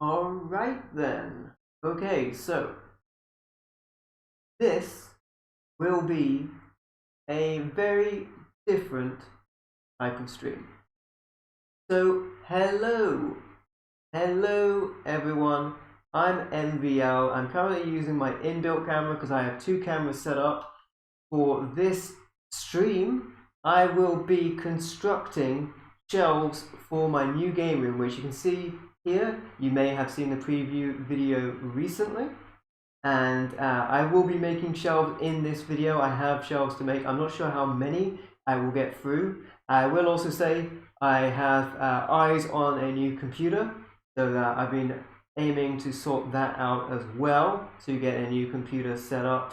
Alright then. Okay, so this will be a very different type of stream. So, hello everyone. I'm MVL. I'm currently using my inbuilt camera because I have two cameras set up. For this stream, I will be constructing shelves for my new game room, which you can see here. You may have seen the preview video recently. And I will be making shelves in this video. I have shelves to make. I'm not sure how many I will get through. I will also say I have eyes on a new computer, so that I've been aiming to sort that out as well, to get a new computer set up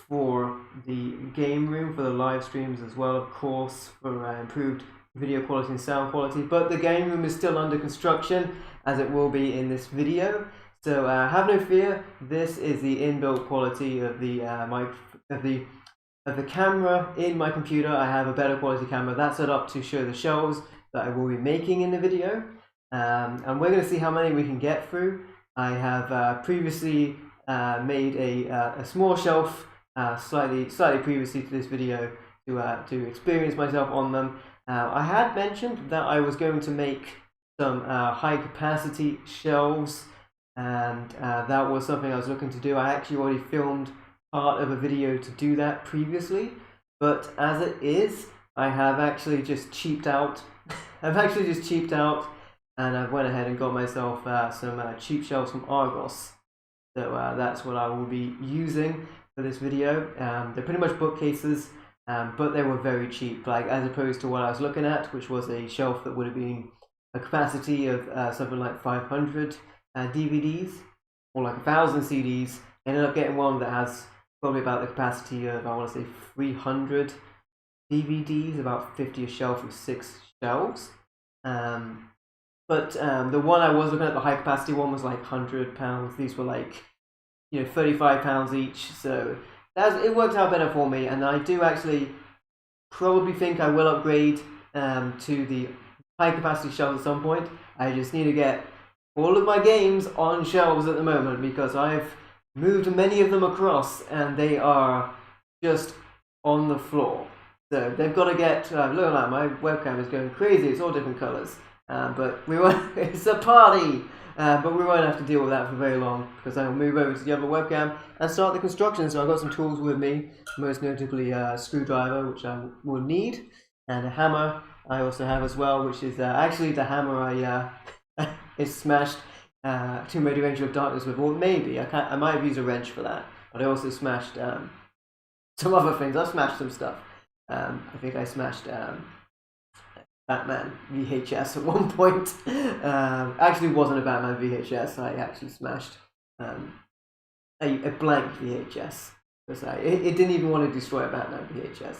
for the game room, for the live streams as well, of course, for improved video quality and sound quality. But the game room is still under construction, as it will be in this video. So have no fear. This is the inbuilt quality of the camera in my computer. I have a better quality camera that's set up to show the shelves that I will be making in the video, and we're going to see how many we can get through. I have previously made a small shelf slightly previously to this video to experience myself on them. I had mentioned that I was going to make some high capacity shelves, and that was something I was looking to do. I actually already filmed part of a video to do that previously, but as it is, I have actually just cheaped out. I've actually just cheaped out, and I went ahead and got myself some cheap shelves from Argos. So that's what I will be using for this video. They're pretty much bookcases, but they were very cheap, like as opposed to what I was looking at, which was a shelf that would have been a capacity of something like 500 DVDs or like 1,000 CDs. I ended up getting one that has probably about the capacity of, I want to say, 300 DVDs, about 50 a shelf with 6 shelves. But the one I was looking at, the high capacity one, was like £100. These were like, £35 each. So it worked out better for me, and I do actually probably think I will upgrade to the high capacity shelves at some point. I just need to get all of my games on shelves at the moment because I've moved many of them across and they are just on the floor. So they've got to get, look at that, my webcam is going crazy, it's all different colours. But we won't, it's a party! But we won't have to deal with that for very long because I'll move over to the other webcam and start the construction. So I've got some tools with me, most notably a screwdriver, which I will need, and a hammer I also have as well, which is actually the hammer I is smashed Tomb Raider Angel of Darkness with, or maybe I might have used a wrench for that, but I also smashed some other things. I've smashed some stuff. I think I smashed Batman VHS at one point. Actually, it wasn't a Batman VHS. I actually smashed a blank VHS because it didn't even want to destroy a Batman VHS.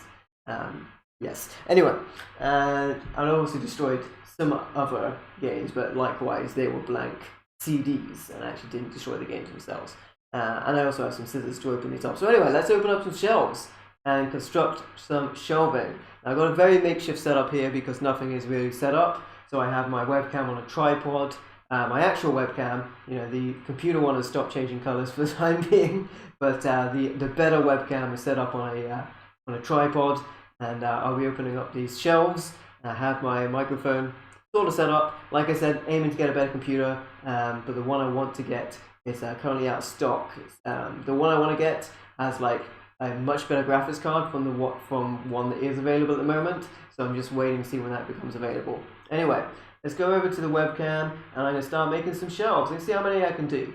Yes. Anyway, I also destroyed some other games, but likewise they were blank CDs and actually didn't destroy the games themselves. And I also have some scissors to open these up. So anyway, let's open up some shelves and construct some shelving. I've got a very makeshift setup here because nothing is really set up. So I have my webcam on a tripod. My actual webcam, the computer one has stopped changing colors for the time being, but the better webcam is set up on a tripod, and I'll be opening up these shelves. I have my microphone sort of set up. Like I said, aiming to get a better computer, but the one I want to get is currently out of stock. The one I want to get has like a much better graphics card from one that is available at the moment, so I'm just waiting to see when that becomes available. Anyway, let's go over to the webcam, and I'm going to start making some shelves and see how many I can do.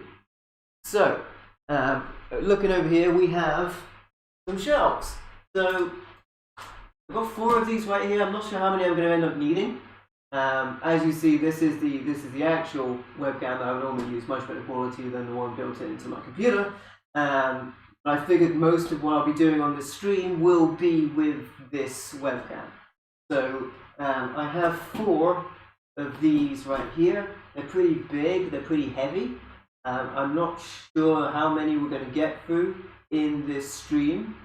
So, looking over here, we have some shelves. So, I've got 4 of these right here. I'm not sure how many I'm going to end up needing. As you see, this is the actual webcam that I would normally use, much better quality than the one built into my computer. I figured most of what I'll be doing on this stream will be with this webcam. So I have 4 of these right here. They're pretty big, they're pretty heavy. I'm not sure how many we're going to get through in this stream.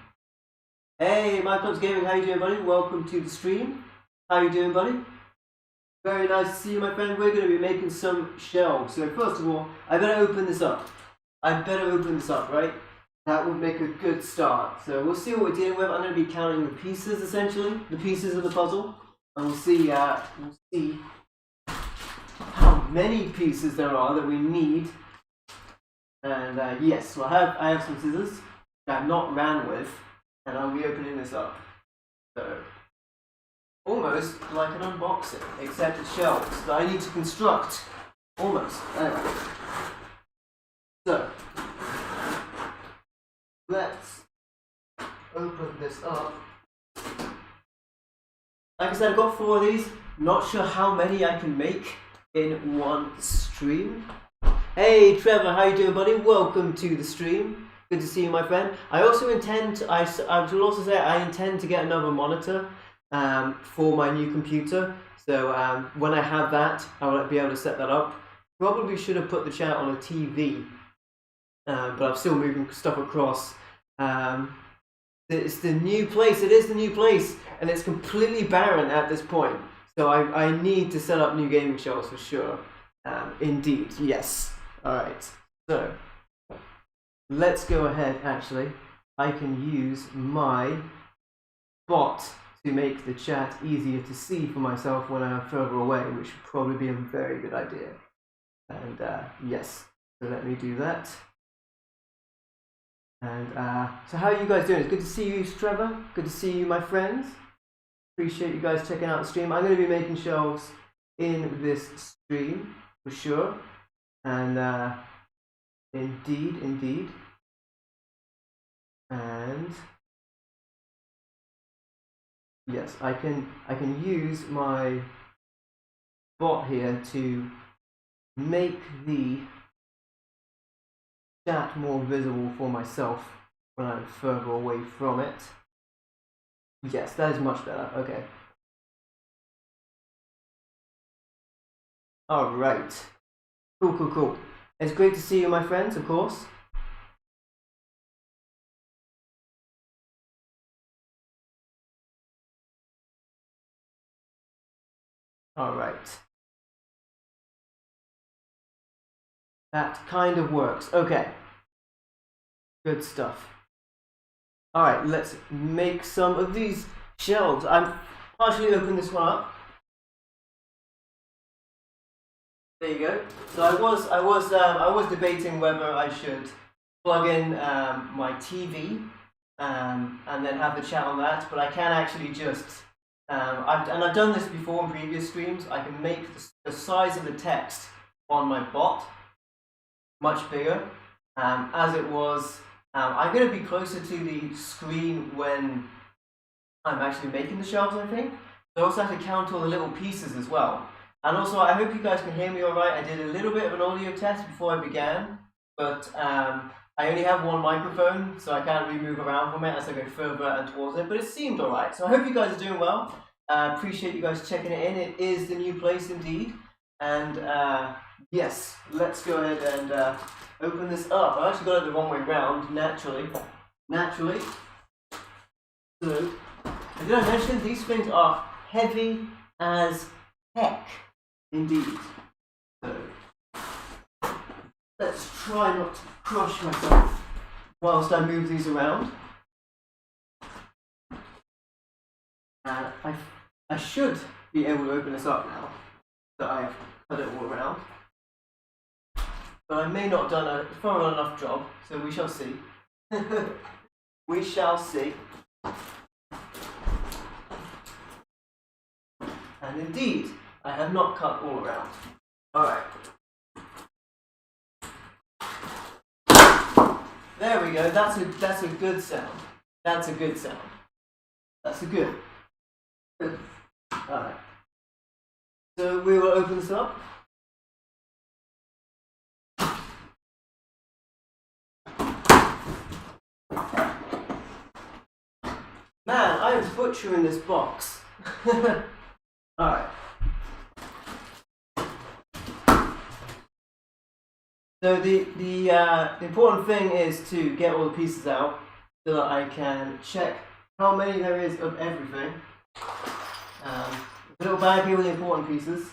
Hey, Myclubs Gaming, how you doing, buddy? Welcome to the stream. How you doing, buddy? Very nice to see you, my friend. We're going to be making some shelves. So first of all, I better open this up. Right? That would make a good start. So we'll see what we're dealing with. I'm going to be counting the pieces, essentially, the pieces of the puzzle, and we'll see how many pieces there are that we need. And yes, so I have some scissors that I've not ran with, and I'll be opening this up. So almost like an unboxing, except it's shelves that I need to construct. Almost. Anyway. So let's open this up. Like I said, I've got 4 of these. Not sure how many I can make in one stream. Hey Trevor, how you doing, buddy? Welcome to the stream. Good to see you, my friend. I also intend to, I will also say I intend to get another monitor for my new computer. So when I have that, I will be able to set that up. Probably should have put the chat on a TV, but I'm still moving stuff across. It's the new place. It is the new place, and it's completely barren at this point. So I need to set up new gaming shelves for sure. Indeed, yes. All right. So let's go ahead. Actually, I can use my bot to make the chat easier to see for myself when I'm further away, which would probably be a very good idea. And yes, so let me do that. And so how are you guys doing? It's good to see you, Trevor. Good to see you, my friends. Appreciate you guys checking out the stream. I'm going to be making shelves in this stream for sure. And indeed. And yes, I can use my bot here to make the chat more visible for myself when I'm further away from it. Yes, that is much better. Okay. All right. Cool. It's great to see you, my friends, of course. All right. That kind of works. Okay. Good stuff. All right, let's make some of these shelves. I'm partially open this one up. There you go. So I was debating whether I should plug in my TV and then have the chat on that, but I can actually just I've done this before in previous streams. I can make the size of the text on my bot much bigger, as it was. I'm going to be closer to the screen when I'm actually making the shelves, I think. So I also have to count all the little pieces as well. And also, I hope you guys can hear me all right. I did a little bit of an audio test before I began, but I only have one microphone, so I can't really move around from it as I go further and towards it, but it seemed all right. So I hope you guys are doing well. Appreciate you guys checking it in. It is the new place indeed. And yes, let's go ahead and open this up. I actually got it the wrong way round, naturally. So, did I mention these things are heavy as heck, indeed. So, let's try not to crush myself whilst I move these around. I should be able to open this up now that I've cut it all around. But I may not have done a thorough enough job, so we shall see. We shall see. And indeed, I have not cut all around. Alright. There we go, that's a good sound. That's a good sound. That's a good. Alright. So we will open this up. Man, I am butchering this box. Alright. So the important thing is to get all the pieces out so that I can check how many there is of everything. little bag here with the important pieces.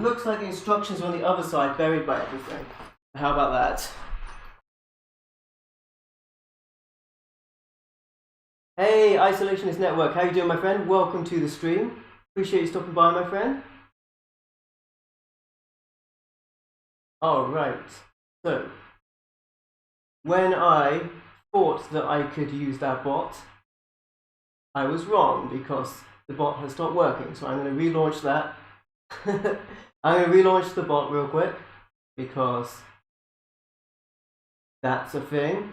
Looks like the instructions are on the other side, buried by everything. How about that? Hey, Isolationist Network, how you doing, my friend? Welcome to the stream. Appreciate you stopping by, my friend. All right. So, when I thought that I could use that bot, I was wrong because the bot has stopped working. So I'm going to relaunch that. I'm going to relaunch the bot real quick because that's a thing.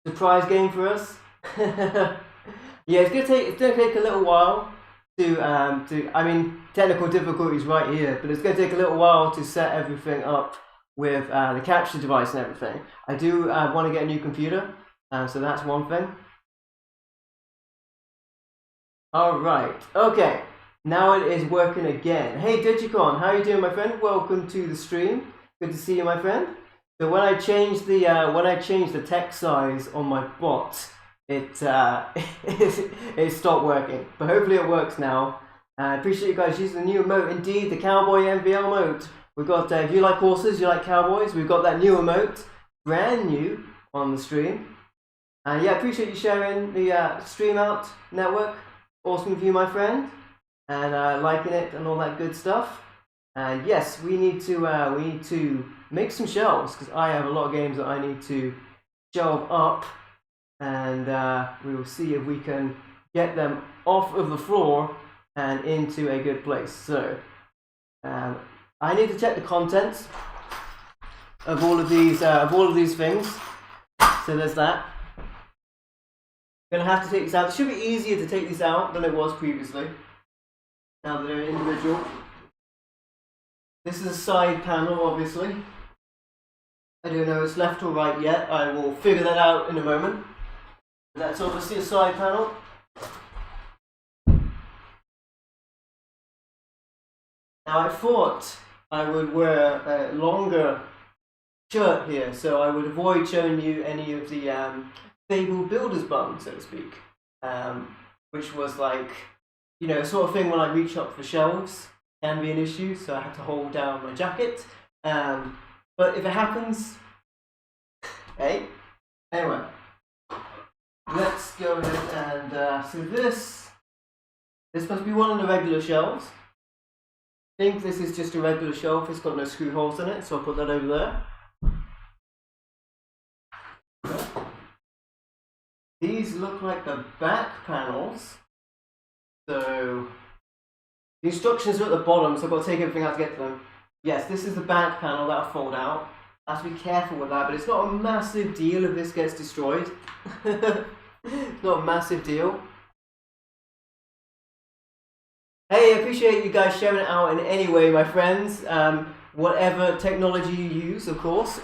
Surprise game for us. Yeah, it's gonna take a little while to I mean, technical difficulties right here, but it's gonna take a little while to set everything up with the capture device and everything. I do want to get a new computer, so that's one thing. All right, okay, now it is working again. Hey Digicon, how you doing, my friend? Welcome to the stream. Good to see you, my friend. So when I changed the text size on my bot, it stopped working. But hopefully it works now. I appreciate you guys using the new emote. Indeed, the Cowboy MVL emote. We've got if you like horses, you like cowboys. We've got that new emote, brand new on the stream. Yeah, appreciate you sharing the stream out network. Awesome of you, my friend, and liking it and all that good stuff. And yes, we need to make some shelves because I have a lot of games that I need to shelve up, and we will see if we can get them off of the floor and into a good place. So I need to check the contents of all of these things. So there's that. Gonna have to take these out. It should be easier to take these out than it was previously. Now that they're individual. This is a side panel, obviously. I don't know if it's left or right yet. I will figure that out in a moment. That's obviously a side panel. Now I thought I would wear a longer shirt here, so I would avoid showing you any of the Fable Builder's Bum, so to speak. Which was like, you know, sort of thing when I reach up for shelves can be an issue, so I have to hold down my jacket. But if it happens, hey. Anyway, let's go ahead and so this must be one of the regular shelves. I think this is just a regular shelf. It's got no screw holes in it, so I'll put that over there. These look like the back panels. So the instructions are at the bottom, so I've got to take everything out to get to them. Yes, this is the back panel that'll fold out. I have to be careful with that, but it's not a massive deal if this gets destroyed. It's not a massive deal. Hey, I appreciate you guys sharing it out in any way, my friends. Whatever technology you use, of course.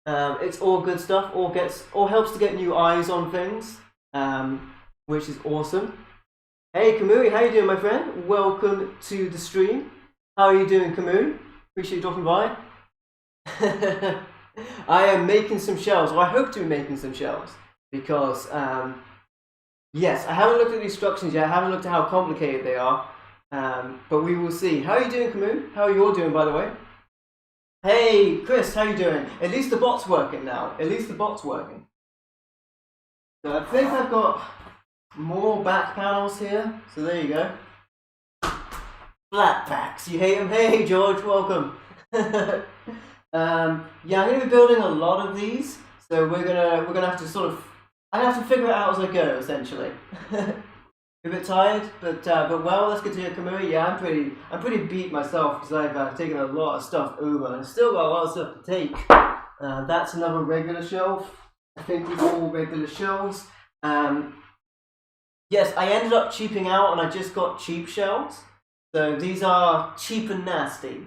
It's all good stuff. All helps to get new eyes on things, which is awesome. Hey Kamui, how you doing, my friend? Welcome to the stream. How are you doing, Kamui? Appreciate you dropping by. I am making some shelves, or I hope to be making some shelves, because yes, I haven't looked at the instructions yet. I haven't looked at how complicated they are, but we will see. How are you doing, Kamui? How are you all doing, by the way? Hey Chris, how you doing? At least the bot's working now. At least the bot's working. So I think I've got more back panels here. So there you go. Flat packs. You hate them? Hey George, welcome. Yeah, I'm gonna be building a lot of these. So we're gonna have to sort of. I have to figure it out as I go, essentially. A bit tired, but well, let's get to your Kamui. Yeah, I'm pretty beat myself because I've taken a lot of stuff over and I've still got a lot of stuff to take. That's another regular shelf. I think these are all regular shelves. Yes, I ended up cheaping out and I just got cheap shelves. So these are cheap and nasty.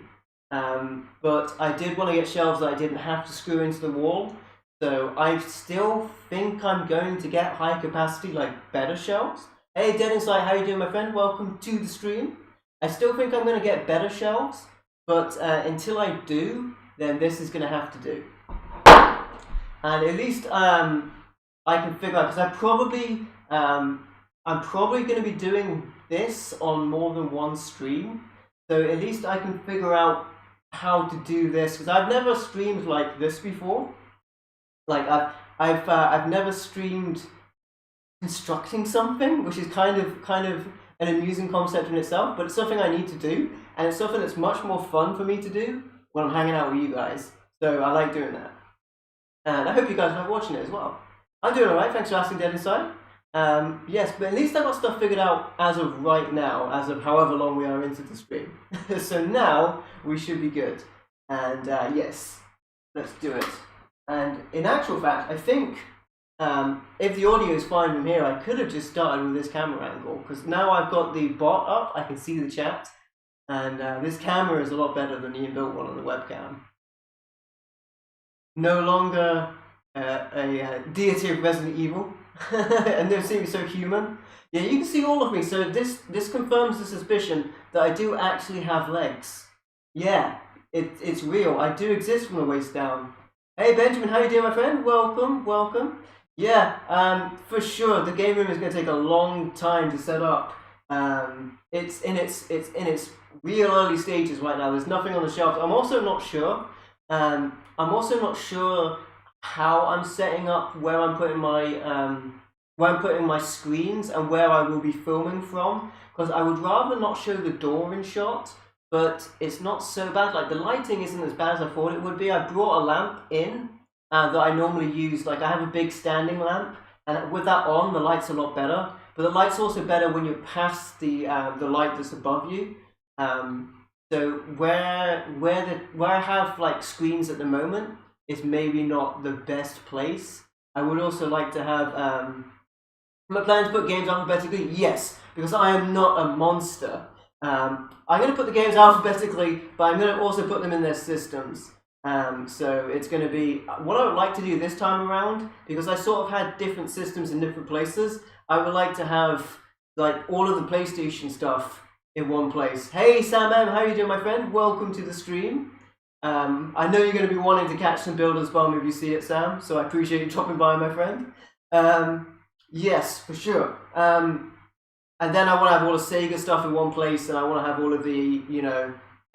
But I did want to get shelves that I didn't have to screw into the wall. So I still think I'm going to get high capacity, like better shelves. Hey Dead Insight, how you doing, my friend? Welcome to the stream. I still think I'm going to get better shelves, but until I do, then this is going to have to do. And at least I can figure out, because I'm probably going to be doing this on more than one stream, so at least I can figure out how to do this, because I've never streamed like this before. Like I've never streamed constructing something, which is kind of an amusing concept in itself, but it's something I need to do, and it's something that's much more fun for me to do when I'm hanging out with you guys. So I like doing that, and I hope you guys like watching it as well. I'm doing alright, thanks for asking, Dead Inside. Yes, but at least I've got stuff figured out as of right now, as of however long we are into the stream. So now we should be good. And yes, let's do it. And in actual fact, I think if the audio is fine from here, I could have just started with this camera angle, because now I've got the bot up, I can see the chat, and this camera is a lot better than the inbuilt one on the webcam. No longer a deity of Resident Evil, and they seem so human. Yeah, you can see all of me, so this confirms the suspicion that I do actually have legs. Yeah, it's real, I do exist from the waist down. Hey Benjamin, how you doing, my friend? Welcome, welcome. Yeah, for sure, the game room is going to take a long time to set up. It's in its real early stages right now. There's nothing on the shelves. I'm also not sure how I'm setting up where I'm putting my screens and where I will be filming from, because I would rather not show the door in shot, but it's not so bad. Like, the lighting isn't as bad as I thought it would be. I brought a lamp in that I normally use. Like, I have a big standing lamp, and with that on, the light's a lot better. But the light's also better when you're past the light that's above you. So where I have like screens at the moment is maybe not the best place. I would also like to have my plan to put games alphabetically. Yes, because I am not a monster. I'm going to put the games alphabetically, but I'm going to also put them in their systems. So it's going to be what I would like to do this time around, because I sort of had different systems in different places. I would like to have like all of the PlayStation stuff in one place. Hey Sam M, how are you doing, my friend? Welcome to the stream. I know you're going to be wanting to catch some Builder's Bomb if you see it, Sam, so I appreciate you dropping by, my friend. Yes, for sure. And then I want to have all the Sega stuff in one place, and I want to have all of the,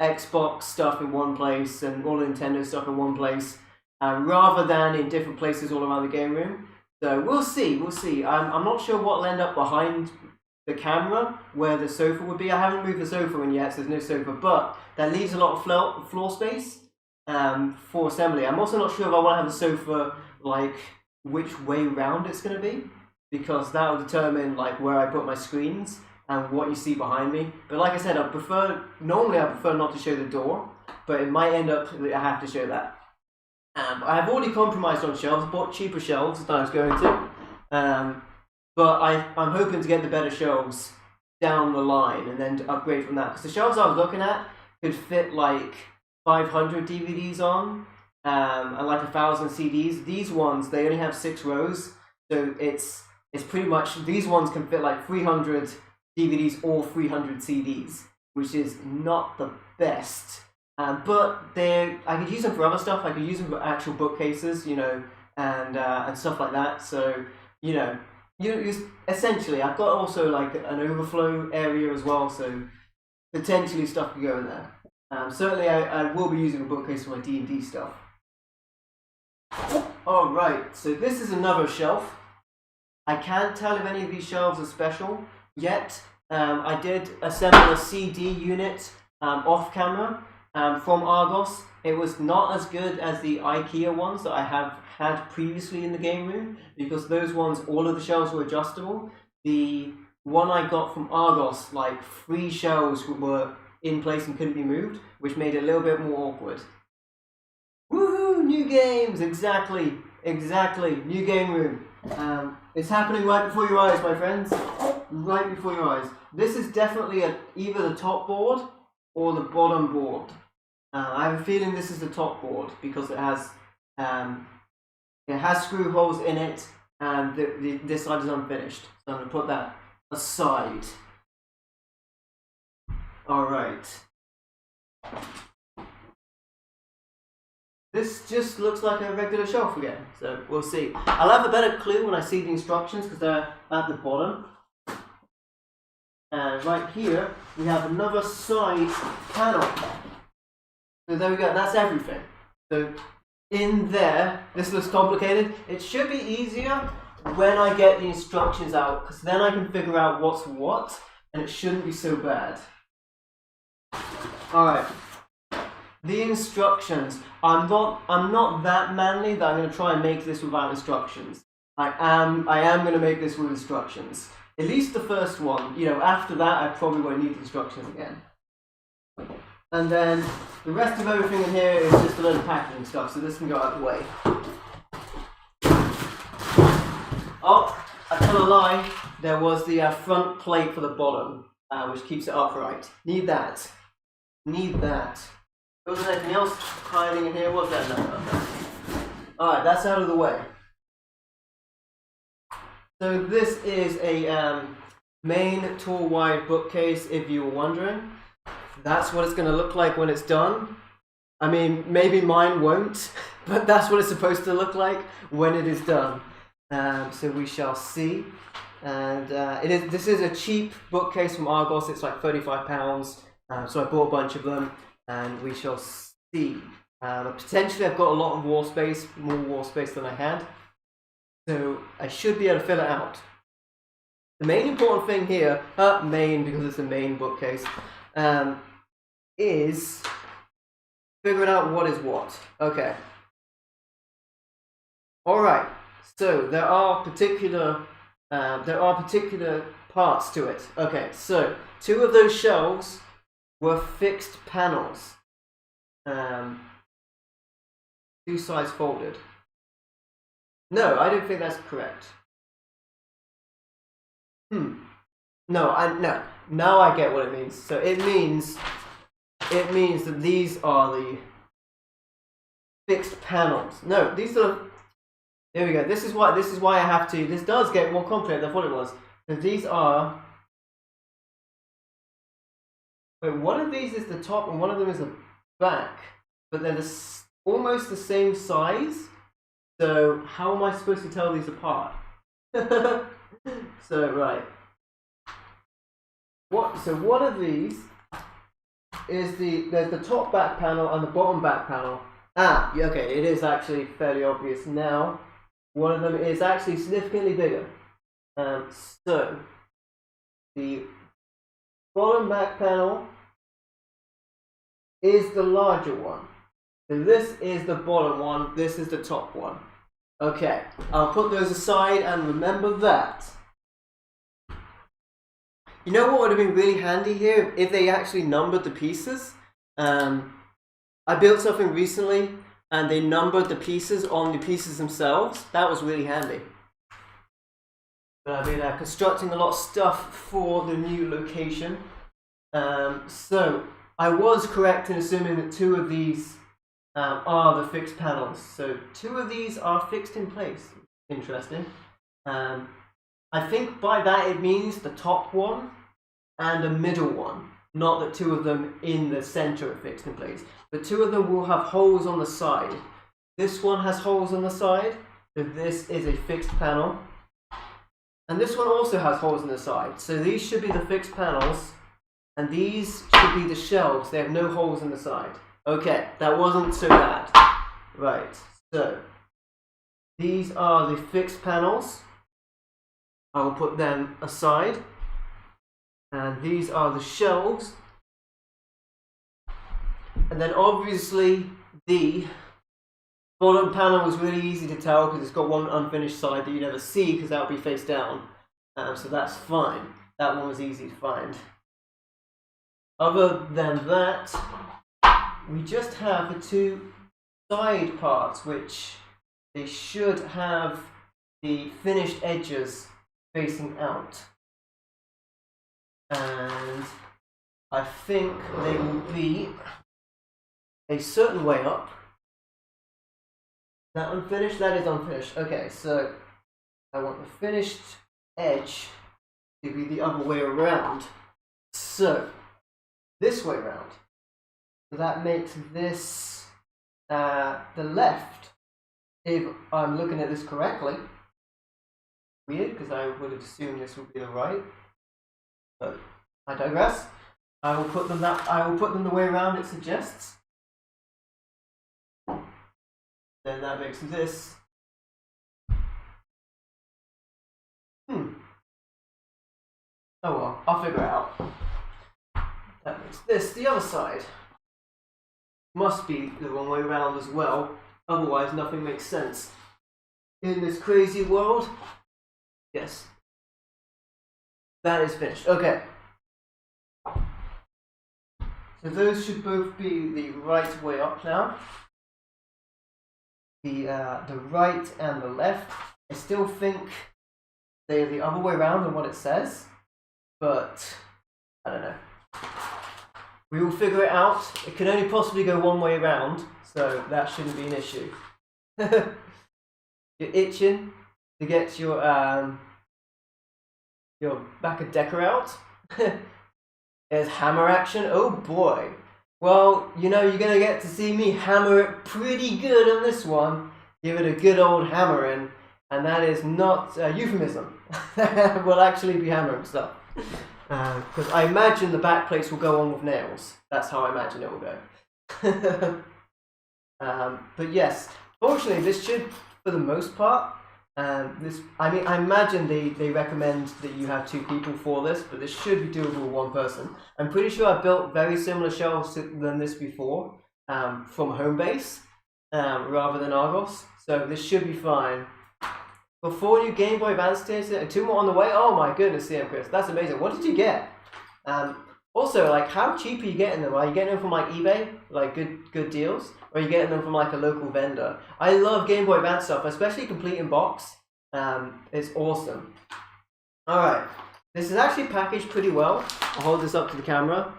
Xbox stuff in one place, and all the Nintendo stuff in one place, rather than in different places all around the game room. So we'll see. I'm not sure what will end up behind the camera, where the sofa would be. I haven't moved the sofa in yet, so there's no sofa, but that leaves a lot of floor space for assembly. I'm also not sure if I want to have the sofa, like, which way round it's going to be, because that will determine like where I put my screens and what you see behind me. But like I said, normally I prefer not to show the door, but it might end up that I have to show that. I have already compromised on shelves, bought cheaper shelves than I was going to, but I'm hoping to get the better shelves down the line and then to upgrade from that, because the shelves I was looking at could fit like 500 DVDs on and like 1,000 CDs. These ones, they only have 6 rows, so it's pretty much, these ones can fit like 300 DVDs or 300 CDs, which is not the best. But I could use them for other stuff. I could use them for actual bookcases, and stuff like that. So, essentially, I've got also like an overflow area as well. So potentially stuff could go in there. Certainly, I will be using a bookcase for my D&D stuff. All right. So this is another shelf. I can't tell if any of these shelves are special yet. I did assemble a CD unit off camera from Argos. It was not as good as the IKEA ones that I have had previously in the game room, because those ones, all of the shelves were adjustable. The one I got from Argos, like 3 shelves were in place and couldn't be moved, which made it a little bit more awkward. Woohoo! New games! Exactly, new game room. It's happening right before your eyes, my friends. Right before your eyes. This is definitely either the top board or the bottom board. I have a feeling this is the top board, because it has screw holes in it, and this side is unfinished. So I'm going to put that aside. All right. this just looks like a regular shelf again. So we'll see. I'll have a better clue when I see the instructions because they're at the bottom. And right here, we have another side panel. So there we go, that's everything. So in there, this looks complicated. It should be easier when I get the instructions out, because then I can figure out what's what, and it shouldn't be so bad. Alright. The instructions. I'm not that manly that I'm going to try and make this without instructions. I am going to make this with instructions. At least the first one. You know, after that I probably won't need the instructions again. And then the rest of everything in here is just a load of packaging stuff, so this can go out of the way. Oh, I tell a lie. There was the front plate for the bottom, which keeps it upright. Need that. Need that. Wasn't anything else hiding in here? Was that? No. Alright, that's out of the way. So this is a Maine tour-wide bookcase, if you were wondering. That's what it's going to look like when it's done. I mean, maybe mine won't, but that's what it's supposed to look like when it is done. So we shall see. And this is a cheap bookcase from Argos. It's like £35. So I bought a bunch of them, and we shall see. Potentially I've got a lot of wall space, more wall space than I had. So I should be able to fill it out. The main important thing here, Maine because it's a Maine bookcase, is figuring out what is what. Okay. Alright, so there are particular parts to it. Okay, so 2 of those shelves were fixed panels. 2 sides folded. No, I don't think that's correct. No, no. Now I get what it means. So it means that these are the fixed panels. No, these are. There we go. This is why I have to. This does get more complicated than I thought it was. So these are. Wait, one of these is the top and one of them is the back, but they're almost the same size. So how am I supposed to tell these apart? So right. So one of these is there's the top back panel and the bottom back panel. Ah, yeah, okay, it is actually fairly obvious now. One of them is actually significantly bigger. So the bottom back panel is the larger one. So this is the bottom one, this is the top one. Okay, I'll put those aside and remember that. You know what would have been really handy here? If they actually numbered the pieces. I built something recently and they numbered the pieces on the pieces themselves. That was really handy. But I've been constructing a lot of stuff for the new location. So I was correct in assuming that 2 of these are the fixed panels. So 2 of these are fixed in place. Interesting. I think by that it means the top one and the middle one. Not that 2 of them in the center are fixed in place. But 2 of them will have holes on the side. This one has holes on the side. So this is a fixed panel. And this one also has holes on the side. So these should be the fixed panels. And these should be the shelves. They have no holes in the side. Okay, that wasn't so bad. Right, so these are the fixed panels. I will put them aside. And these are the shelves. And then obviously the bottom panel was really easy to tell because it's got one unfinished side that you never see because that will be face down. So that's fine. That one was easy to find. Other than that, we just have the 2 side parts, which they should have the finished edges facing out. And I think they will be a certain way up. That unfinished? That is unfinished. Okay, so I want the finished edge to be the other way around. So, this way around. So that makes this the left, if I'm looking at this correctly, weird because I would have assumed this would be the right, but I digress. I will put them the way around it suggests. Then that makes this. Oh well, I'll figure it out. That makes this the other side. Must be the wrong way around as well, otherwise nothing makes sense in this crazy world. Yes. That is finished. Okay. So those should both be the right way up now. The right and the left. I still think they're the other way around than what it says, but I don't know. We will figure it out. It can only possibly go one way around, so that shouldn't be an issue. You're itching to get your back of decker out. There's hammer action. Oh boy. Well, you know, you're gonna get to see me hammer it pretty good on this one. Give it a good old hammering, and that is not a euphemism. We'll actually be hammering stuff. Because I imagine the back plates will go on with nails. That's how I imagine it will go. But yes, fortunately, this should, for the most part, I imagine they recommend that you have 2 people for this, but this should be doable with 1 person. I'm pretty sure I built very similar shelves than this before, from home base, rather than Argos, so this should be fine. For 4 new Game Boy Advance tiers and 2 more on the way. Oh my goodness, CM Chris, that's amazing. What did you get? Also, like, how cheap are you getting them? Are you getting them from like eBay, like good deals, or are you getting them from like a local vendor? I love Game Boy Advance stuff, especially complete in box. It's awesome. All right, this is actually packaged pretty well. I'll hold this up to the camera.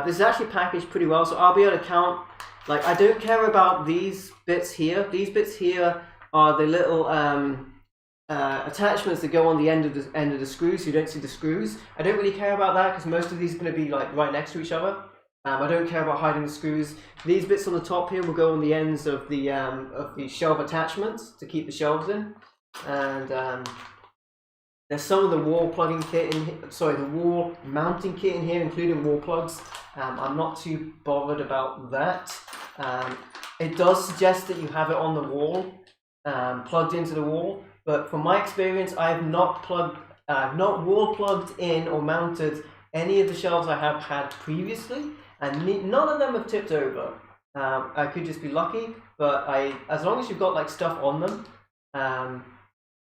This is actually packaged pretty well, so I'll be able to count. Like, I don't care about these bits here. These bits here are the little attachments that go on the end of the screws, so you don't see the screws. I don't really care about that because most of these are going to be like right next to each other. I don't care about hiding the screws. These bits on the top here will go on the ends of the shelf attachments to keep the shelves in. And there's some of the wall plugging kit in here, the wall mounting kit in here, including wall plugs. I'm not too bothered about that. It does suggest that you have it on the wall, plugged into the wall. But from my experience, I have not wall plugged in or mounted any of the shelves I have had previously, and none of them have tipped over. I could just be lucky, but as long as you've got like stuff on them,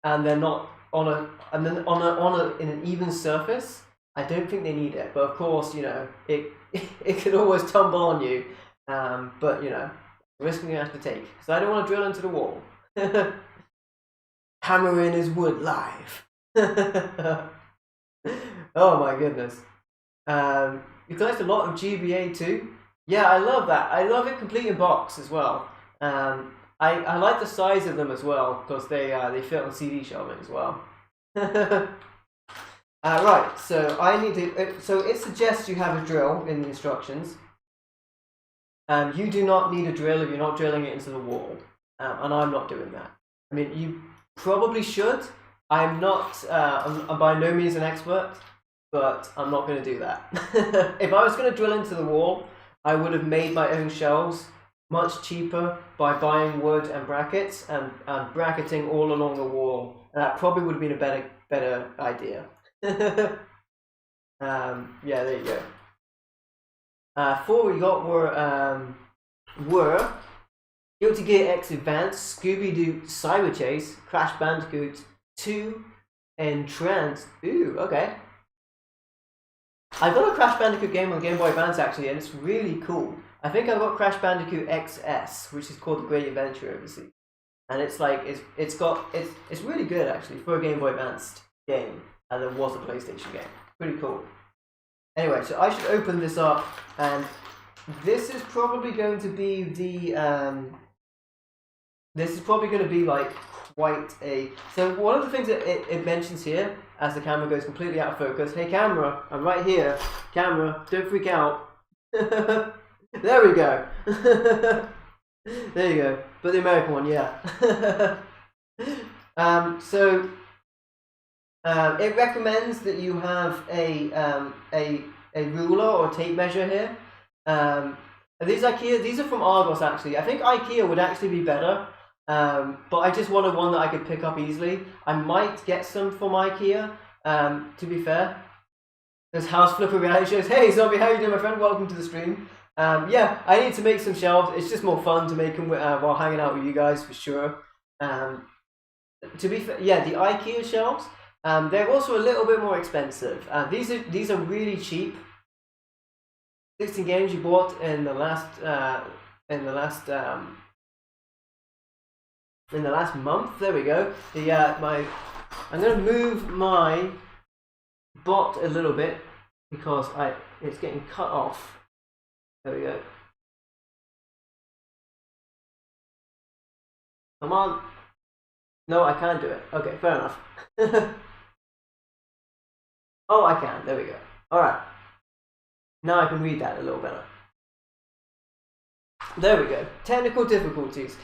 and they're not in an even surface, I don't think they need it. But of course, you know, it could always tumble on you. But you know, risk you're gonna have to take, because I don't want to drill into the wall. Hammering his wood live. Oh my goodness. You collect a lot of GBA too? Yeah, I love that. I love it complete in box as well. I like the size of them as well, because they fit on CD shelving as well. Right, so I need to. So it suggests you have a drill in the instructions. You do not need a drill if you're not drilling it into the wall, and I'm not doing that. I mean, you probably should. I'm not. I'm by no means an expert, but I'm not going to do that. If I was going to drill into the wall, I would have made my own shelves much cheaper by buying wood and brackets and bracketing all along the wall. And that probably would have been a better idea. Yeah, there you go. 4 we got were Guilty Gear X Advance, Scooby-Doo Cyber Chase, Crash Bandicoot 2, Entranced. Ooh, okay. I got a Crash Bandicoot game on Game Boy Advance actually, and it's really cool. I think I got Crash Bandicoot XS, which is called The Great Adventure Overseas, and it's like it's really good actually for a Game Boy Advance game, and there was a PlayStation game. Pretty cool. Anyway, so I should open this up, and this is probably going to be the this is probably going to be like quite a. So one of the things that it mentions here, as the camera goes completely out of focus. Hey camera, I'm right here. Camera, don't freak out. There we go. There you go. But the American one, yeah. So it recommends that you have a ruler or tape measure here. These are from Argos actually. I think IKEA would actually be better, but I just wanted one that I could pick up easily. I might get some from IKEA. To be fair, there's House Flipper reality shows. Hey Zombie, how you doing, my friend? Welcome to the stream. Yeah, I need to make some shelves. It's just more fun to make them while hanging out with you guys for sure. To be fair, yeah, the IKEA shelves. They're also a little bit more expensive. These are really cheap. 16 games you bought in the last month. There we go. I'm gonna move my bot a little bit because it's getting cut off. There we go. Come on. No, I can't do it. Okay, fair enough. Oh, I can. There we go. All right. Now I can read that a little better. There we go. Technical difficulties.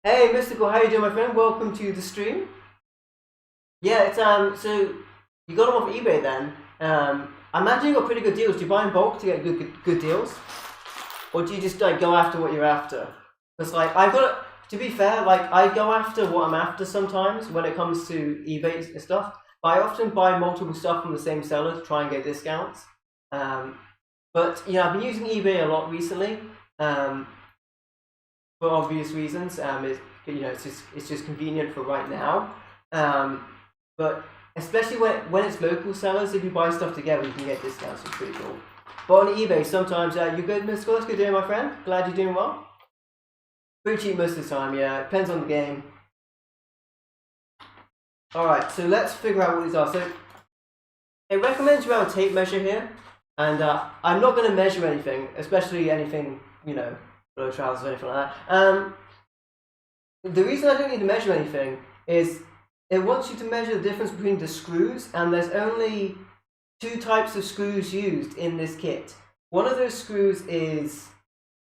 Hey, Mystical, how you doing, my friend? Welcome to the stream. Yeah, it's so you got them off eBay then. I imagine you got pretty good deals. Do you buy in bulk to get good deals, or do you just like go after what you're after? Because like to be fair, like I go after what I'm after sometimes when it comes to eBay and stuff. But I often buy multiple stuff from the same seller to try and get discounts. But you know, I've been using eBay a lot recently, for obvious reasons. It's just convenient for right now. But especially when it's local sellers, if you buy stuff together, you can get discounts. It's pretty cool. But on eBay, sometimes you good, Mr. That's good day, my friend. Glad you're doing well. Pretty cheap most of the time, yeah. It depends on the game. Alright, so let's figure out what these are. So it recommends you have a tape measure here, and I'm not going to measure anything, especially anything, you know, below trousers or anything like that. The reason I don't need to measure anything is it wants you to measure the difference between the screws, and there's only 2 types of screws used in this kit. One of those screws is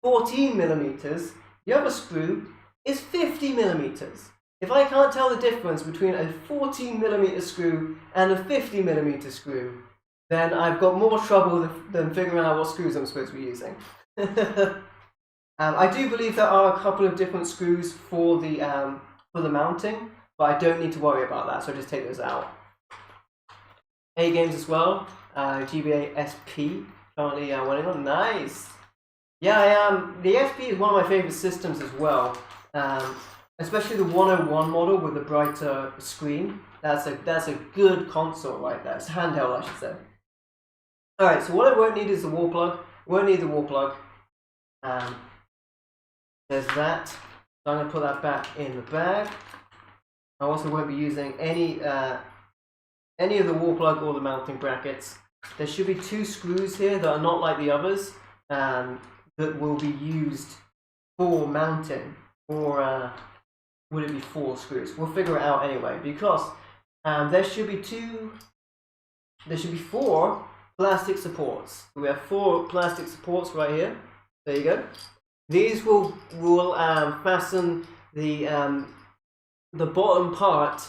14 millimeters. The other screw is 50 millimeters. If I can't tell the difference between a 14 millimeter screw and a 50 millimeter screw, then I've got more trouble than figuring out what screws I'm supposed to be using. I do believe there are a couple of different screws for the mounting, but I don't need to worry about that, so I just take those out. A games as well, GBA SP, currently running on. Nice! Yeah, the SP is one of my favorite systems as well, especially the 101 model with the brighter screen. That's a good console right there. It's handheld, I should say. Alright, so what I won't need is the wall plug. Won't need the wall plug. There's that. So I'm going to put that back in the bag. I also won't be using any of the wall plug or the mounting brackets. There should be 2 screws here that are not like the others, that will be used for mounting, or would it be 4 screws? We'll figure it out anyway, because there should be 4 plastic supports. We have 4 plastic supports right here. There you go. These will fasten the bottom part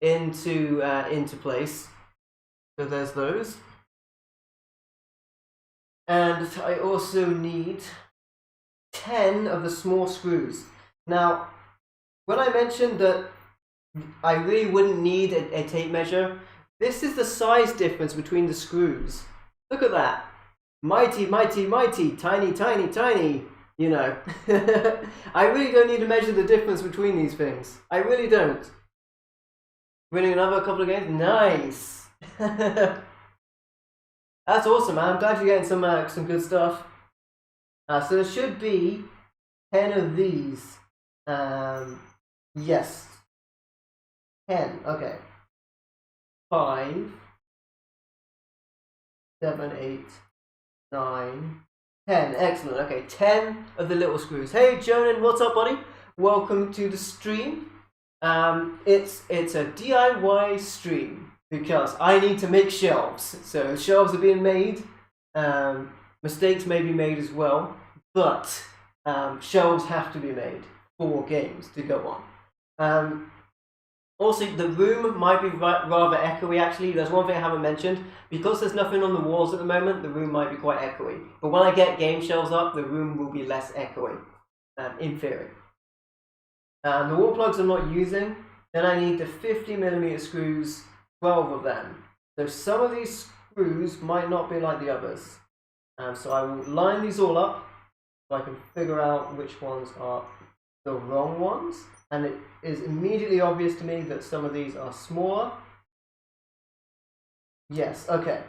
into place. So there's those. And I also need 10 of the small screws. Now, when I mentioned that I really wouldn't need a tape measure, this is the size difference between the screws. Look at that. Mighty, mighty, mighty, tiny, tiny, tiny. You know. I really don't need to measure the difference between these things. I really don't. Winning another couple of games? Nice! That's awesome, man. I'm glad you're getting some good stuff. So there should be 10 of these. Yes. 10. Okay. 5, 7, 8, 9, 10. Excellent. Okay, 10 of the little screws. Hey, Jonan, what's up, buddy? Welcome to the stream. It's a DIY stream because I need to make shelves. So shelves are being made. Mistakes may be made as well, but shelves have to be made. 4 games to go on. Also, the room might be rather echoey actually. There's one thing I haven't mentioned. Because there's nothing on the walls at the moment, the room might be quite echoey. But when I get game shelves up, the room will be less echoey, in theory. The wall plugs I'm not using. Then I need the 50mm screws, 12 of them. So some of these screws might not be like the others. So I will line these all up so I can figure out which ones are the wrong ones. And it is immediately obvious to me that some of these are smaller. Yes, okay.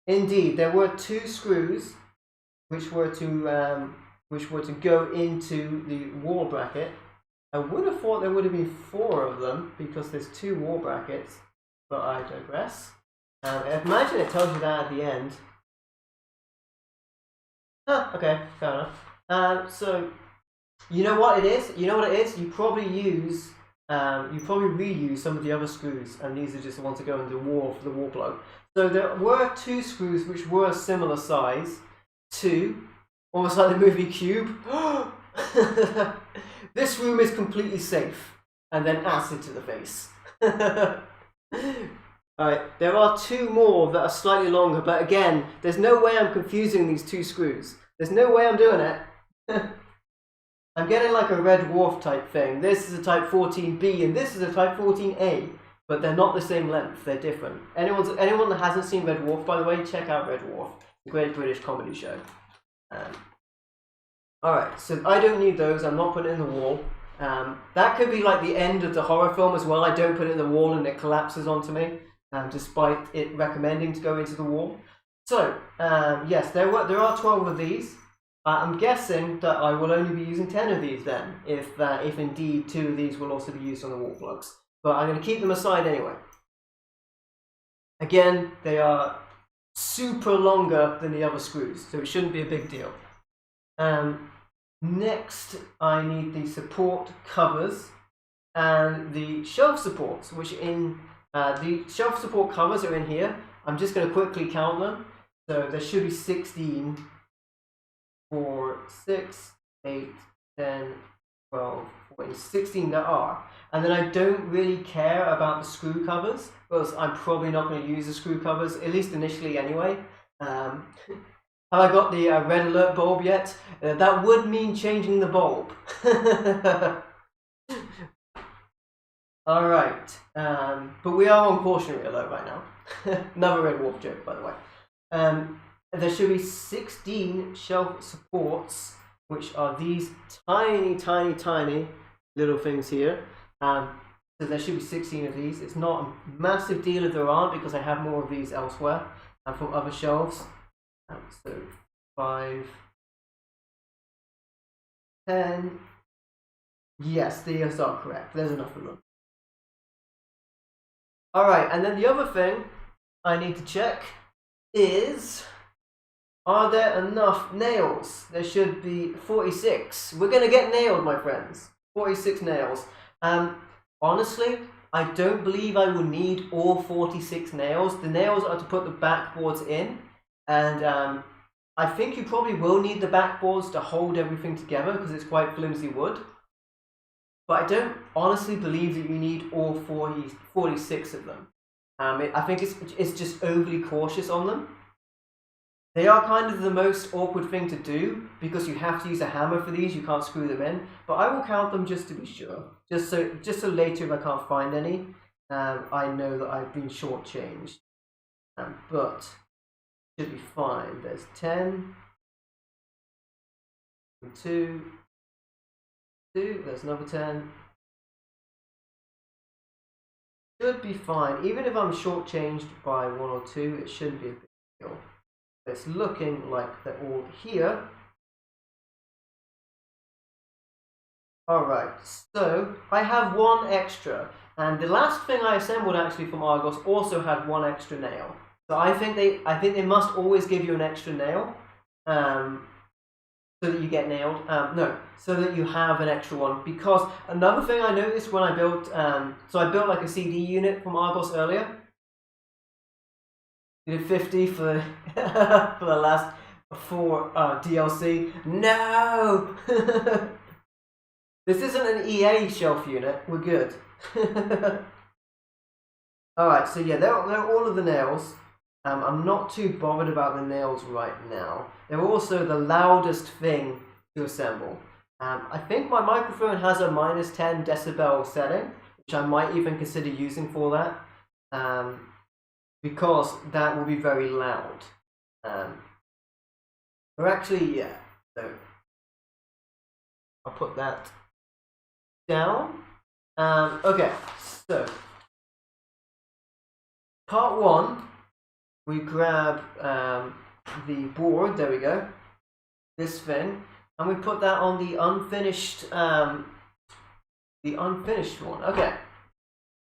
Indeed, there were 2 screws which were to go into the wall bracket. I would have thought there would have been 4 of them because there's 2 wall brackets, but I digress. I imagine it tells you that at the end. Okay, fair enough. So you know what it is? You know what it is? You probably reuse some of the other screws, and these are just the ones that go into the wall for the wall plug. So there were 2 screws which were a similar size to, almost like the movie Cube. This room is completely safe. And then acid to the face. Alright, there are 2 more that are slightly longer, but again, there's no way I'm confusing these 2 screws. There's no way I'm doing it. I'm getting like a red dwarf type thing. This is a type 14B and this is a type 14A, but they're not the same length, they're different. Anyone that hasn't seen Red Dwarf, by the way, check out Red Dwarf. It's a great British comedy show. Alright, so I don't need those, I'm not putting it in the wall. That could be like the end of the horror film as well. I don't put it in the wall and it collapses onto me, despite it recommending to go into the wall. So, yes, there are 12 of these. I'm guessing that I will only be using 10 of these then, if indeed 2 of these will also be used on the wall plugs. But I'm going to keep them aside anyway. Again, they are super longer than the other screws, so it shouldn't be a big deal. Next, I need the support covers and the shelf supports, which the shelf support covers are in here. I'm just going to quickly count them. So there should be 16. 4, 6, 8, 10, 12, 14, 16 there are. And then I don't really care about the screw covers because I'm probably not going to use the screw covers, at least initially anyway. Have I got the red alert bulb yet? That would mean changing the bulb. Alright, but we are on cautionary alert right now. Another Red Wolf joke, by the way. There should be 16 shelf supports, which are these tiny, tiny, tiny little things here. So there should be 16 of these. It's not a massive deal if there aren't, because I have more of these elsewhere and from other shelves. So 5, 10. Yes, these are correct. There's enough of them. Alright, and then the other thing I need to check is, are there enough nails? There should be 46. We're going to get nailed, my friends. 46 nails. Honestly, I don't believe I will need all 46 nails. The nails are to put the backboards in. And I think you probably will need the backboards to hold everything together because it's quite flimsy wood. But I don't honestly believe that you need all 46 of them. I think it's just overly cautious on them. They are kind of the most awkward thing to do because you have to use a hammer for these, you can't screw them in. But I will count them just to be sure. Just so later if I can't find any, I know that I've been shortchanged. But should be fine. There's 10. 2. There's another 10. Should be fine. Even if I'm shortchanged by 1 or 2, it shouldn't be a big deal. It's looking like they're all here. Alright, so I have 1 extra. And the last thing I assembled actually from Argos also had 1 extra nail. So I think they must always give you an extra nail. So that you get nailed. No, so that you have an extra one. Because another thing I noticed when I built, so I built like a CD unit from Argos earlier. You did 50 for for the last 4 DLC. No! This isn't an EA shelf unit. We're good. Alright, so yeah, they're all of the nails. I'm not too bothered about the nails right now. They're also the loudest thing to assemble. I think my microphone has a -10 decibel setting, which I might even consider using for that, because that will be very loud. Or actually, yeah, so I'll put that down. Okay, so part one, we grab the board, there we go, this thing, and we put that on the unfinished one. Okay,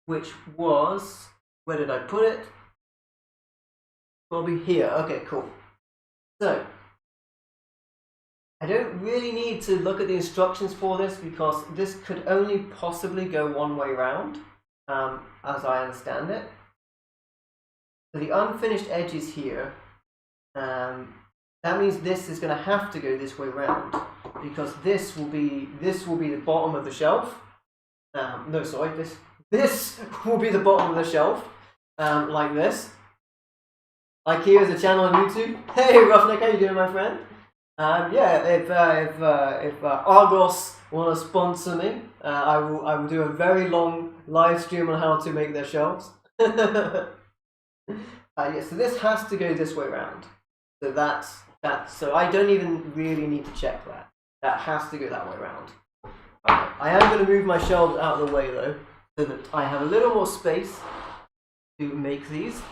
which was, where did I put it? Probably here. Okay, cool. So I don't really need to look at the instructions for this because this could only possibly go one way round, as I understand it. So the unfinished edge is here. That means this is going to have to go this way round because this will be the bottom of the shelf. No, sorry, this will be the bottom of the shelf, like this. Like here is a channel on YouTube. Hey, Roughneck, how you doing, my friend? Yeah, if Argos want to sponsor me, I will do a very long live stream on how to make their shelves. Yeah, so this has to go this way around. So that's so I don't even really need to check that. That has to go that way around. Right. I am going to move my shelves out of the way though, so that I have a little more space to make these.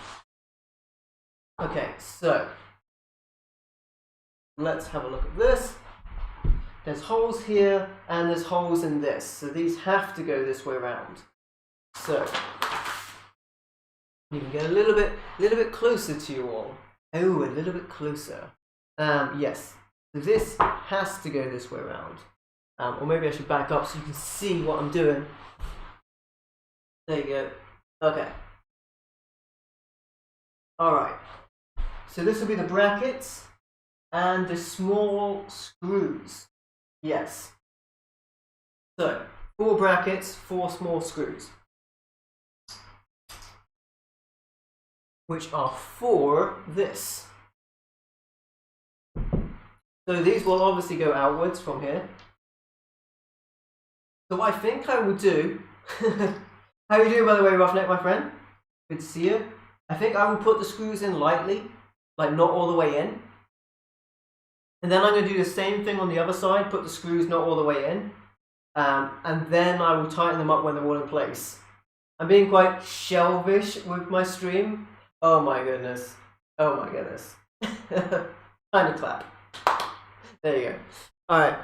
Okay, so let's have a look at this. There's holes here and there's holes in this, so these have to go this way around. So you can get a little bit closer to you all. Oh, a little bit closer. Yes, so this has to go this way around. Or maybe I should back up so you can see what I'm doing. There you go. Okay. Alright. So this will be the brackets and the small screws. Yes. So, 4 brackets, 4 small screws. Which are for this. So these will obviously go outwards from here. So what I think I will do, how are you doing by the way, Roughneck, my friend? Good to see you. I think I will put the screws in lightly, like not all the way in. And then I'm going to do the same thing on the other side, put the screws not all the way in. And then I will tighten them up when they're all in place. I'm being quite shelvish with my stream. Oh my goodness. Oh my goodness. Kind of clap. There you go. Alright.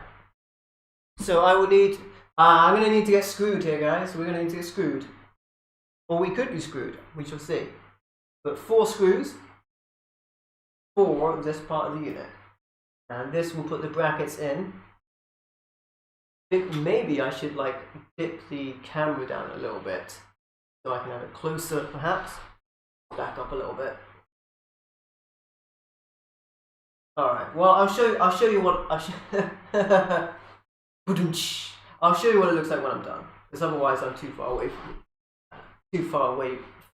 So I will need, I'm going to need to get screwed here, guys. We're going to need to get screwed. Or we could be screwed. We shall see. But 4 screws for this part of the unit. And this will put the brackets in. I think maybe I should like dip the camera down a little bit so I can have it closer perhaps. Back up a little bit. Alright, well I'll show you what I'll show you what it looks like when I'm done. Because otherwise I'm too far away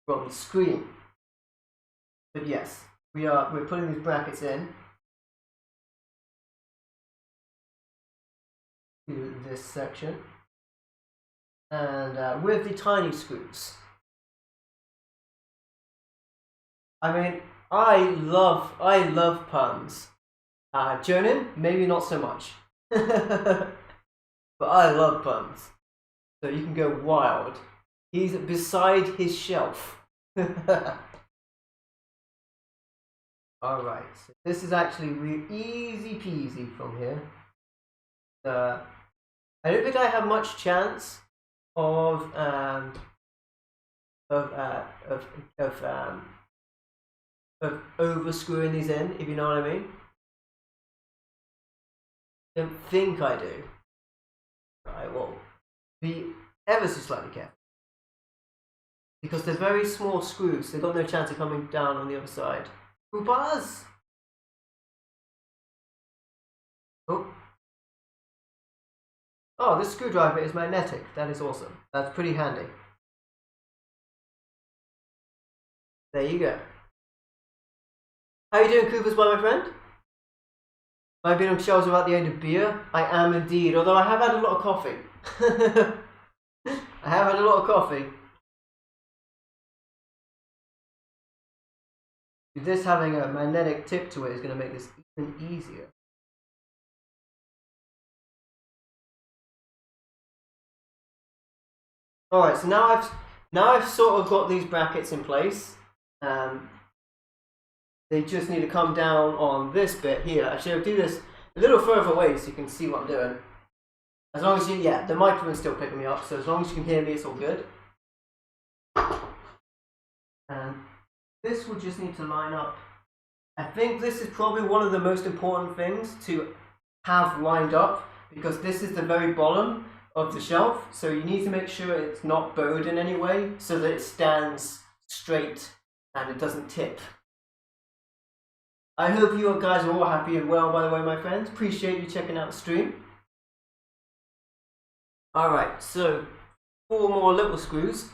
from the screen. But yes, we're putting these brackets in to this section. And with the tiny screws. I mean, I love puns. Jonan, maybe not so much. But I love puns. So you can go wild. He's beside his shelf. Alright, so this is actually easy peasy from here. I don't think I have much chance of over screwing these in, if you know what I mean. Don't think I do. I will be ever so slightly careful. Because they're very small screws, they've got no chance of coming down on the other side. Buzz! Oh. Oh, this screwdriver is magnetic. That is awesome. That's pretty handy. There you go. How you doing, Coopers, my friend? I've been on shelves without the aid of beer. I am indeed, although I have had a lot of coffee. I have had a lot of coffee. This having a magnetic tip to it is going to make this even easier. Alright, so now I've sort of got these brackets in place. They just need to come down on this bit here. Actually, I'll do this a little further away so you can see what I'm doing. As long as you, yeah, the microphone's still picking me up, so as long as you can hear me, it's all good. And this will just need to line up. I think this is probably one of the most important things to have lined up, because this is the very bottom of the shelf, so you need to make sure it's not bowed in any way so that it stands straight and it doesn't tip. I hope you guys are all happy and well, by the way, my friends. Appreciate you checking out the stream. Alright, so 4 more little screws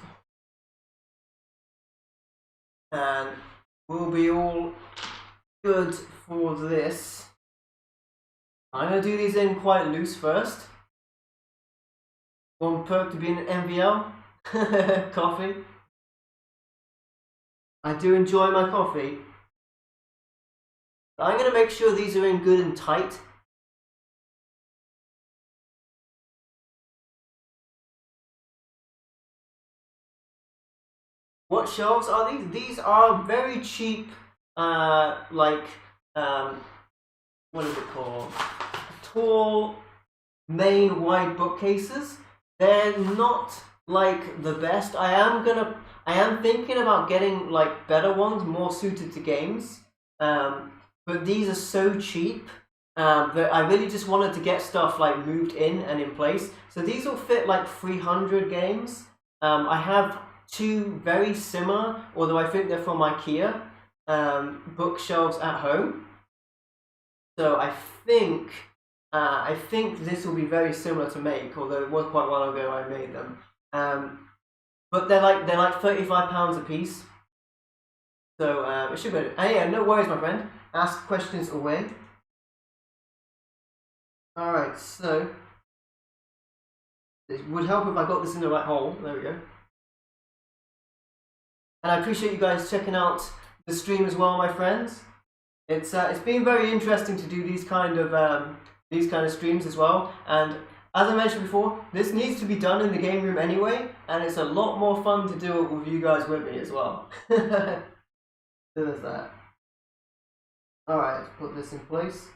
and we'll be all good for this. I'm going to do these in quite loose first. One perk to be an MVL coffee. I do enjoy my coffee. I'm going to make sure these are in good and tight. What shelves are these? These are very cheap, what is it called? Tall, Maine wide bookcases. They're not like the best. I am thinking about getting like better ones, more suited to games. But these are so cheap that I really just wanted to get stuff like moved in and in place. So these will fit like 300 games. I have 2 very similar, although I think they're from IKEA, bookshelves at home. So I think this will be very similar to make, although it was quite a while ago I made them. But they're like £35 a piece. So it should be. Yeah, no worries, my friend. Ask questions away. Alright, so it would help if I got this in the right hole. There we go. And I appreciate you guys checking out the stream as well, my friends. It's been very interesting to do these kind of streams as well. And as I mentioned before, this needs to be done in the game room anyway, and it's a lot more fun to do it with you guys with me as well. So there's that. Alright, let's put this in place.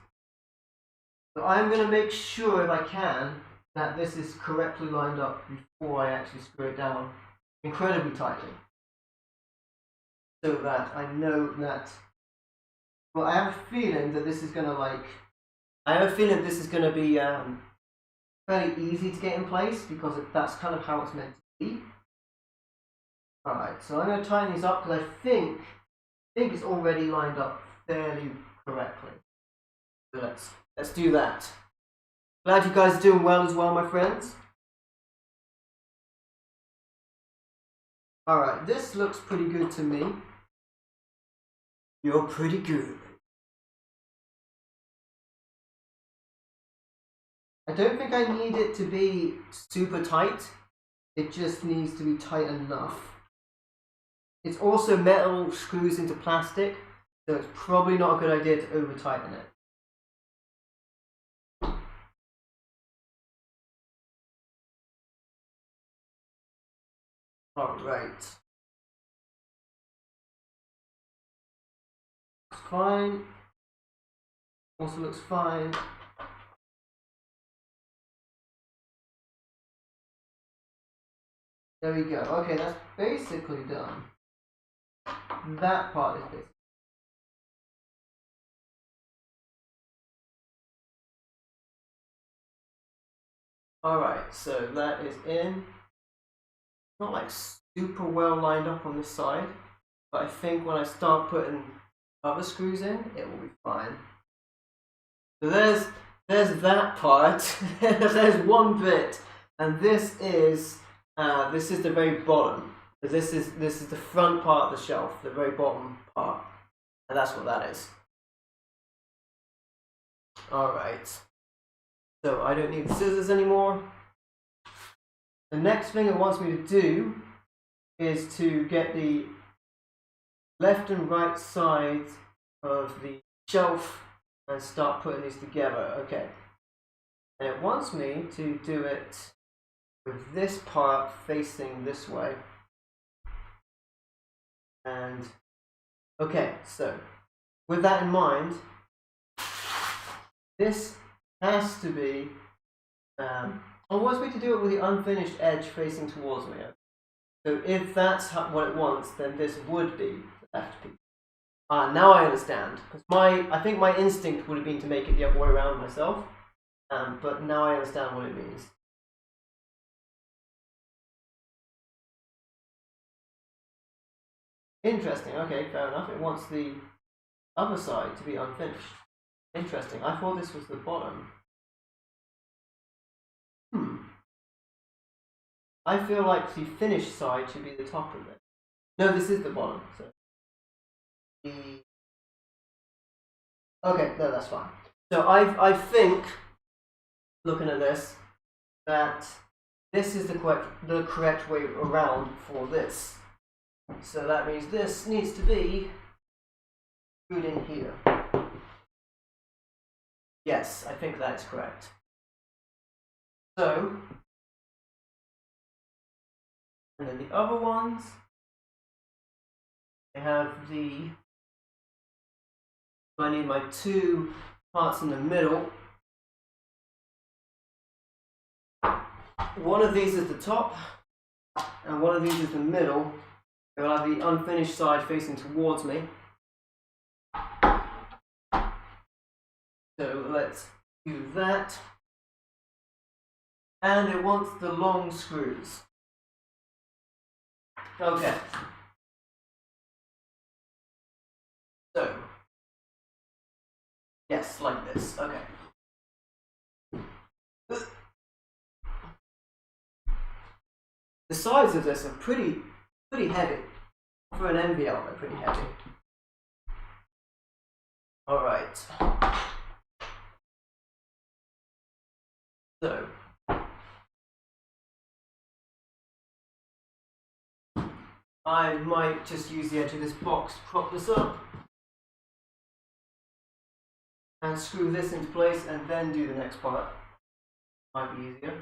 So I'm going to make sure, if I can, that this is correctly lined up before I actually screw it down incredibly tightly. So that I know that, well, I have a feeling that this is going to be fairly easy to get in place, because that's kind of how it's meant to be. Alright, so I'm going to tighten these up because I think it's already lined up fairly correctly. So let's do that. Glad you guys are doing well as well, my friends. Alright, this looks pretty good to me. You're pretty good. I don't think I need it to be super tight. It just needs to be tight enough. It's also metal screws into plastic, so it's probably not a good idea to over tighten it. Alright. Looks fine. Also looks fine. There we go. Okay, that's basically done. That part is basically. Alright, so that is in. Not like super well lined up on this side, but I think when I start putting other screws in, it will be fine. So there's there's that part. There's one bit, and this is the very bottom. This is the front part of the shelf, the very bottom part, and that's what that is. All right. So I don't need the scissors anymore. The next thing it wants me to do is to get the left and right sides of the shelf and start putting these together. Okay. And it wants me to do it with this part facing this way. And okay, so with that in mind, this has to be, it wants me to do it with the unfinished edge facing towards me. So if that's what it wants, then this would be the left piece. Now I understand, because I think my instinct would have been to make it the other way around myself, but now I understand what it means. Interesting, okay, fair enough. It wants the other side to be unfinished. Interesting, I thought this was the bottom. I feel like the finished side should be the top of it. No, this is the bottom. So okay, no, that's fine. So I think, looking at this, that this is the correct way around for this. So that means this needs to be screwed in here. Yes, I think that's correct. So, and then the other ones, I have I need my two parts in the middle. One of these is the top, and one of these is the middle. I will have the unfinished side facing towards me. So let's do that. And it wants the long screws. Okay. So, yes, like this. Okay. The sides of this are pretty heavy. For an MVL, they're pretty heavy. Alright. So, I might just use the edge of this box to prop this up and screw this into place and then do the next part. Might be easier.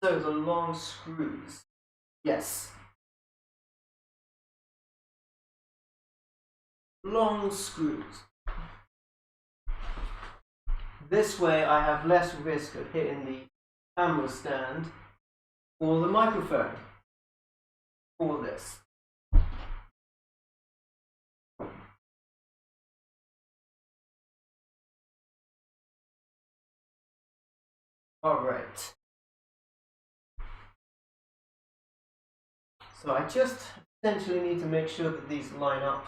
So the long screws. Yes. Long screws. This way I have less risk of hitting the camera stand or the microphone for this. Alright. So I just essentially need to make sure that these line up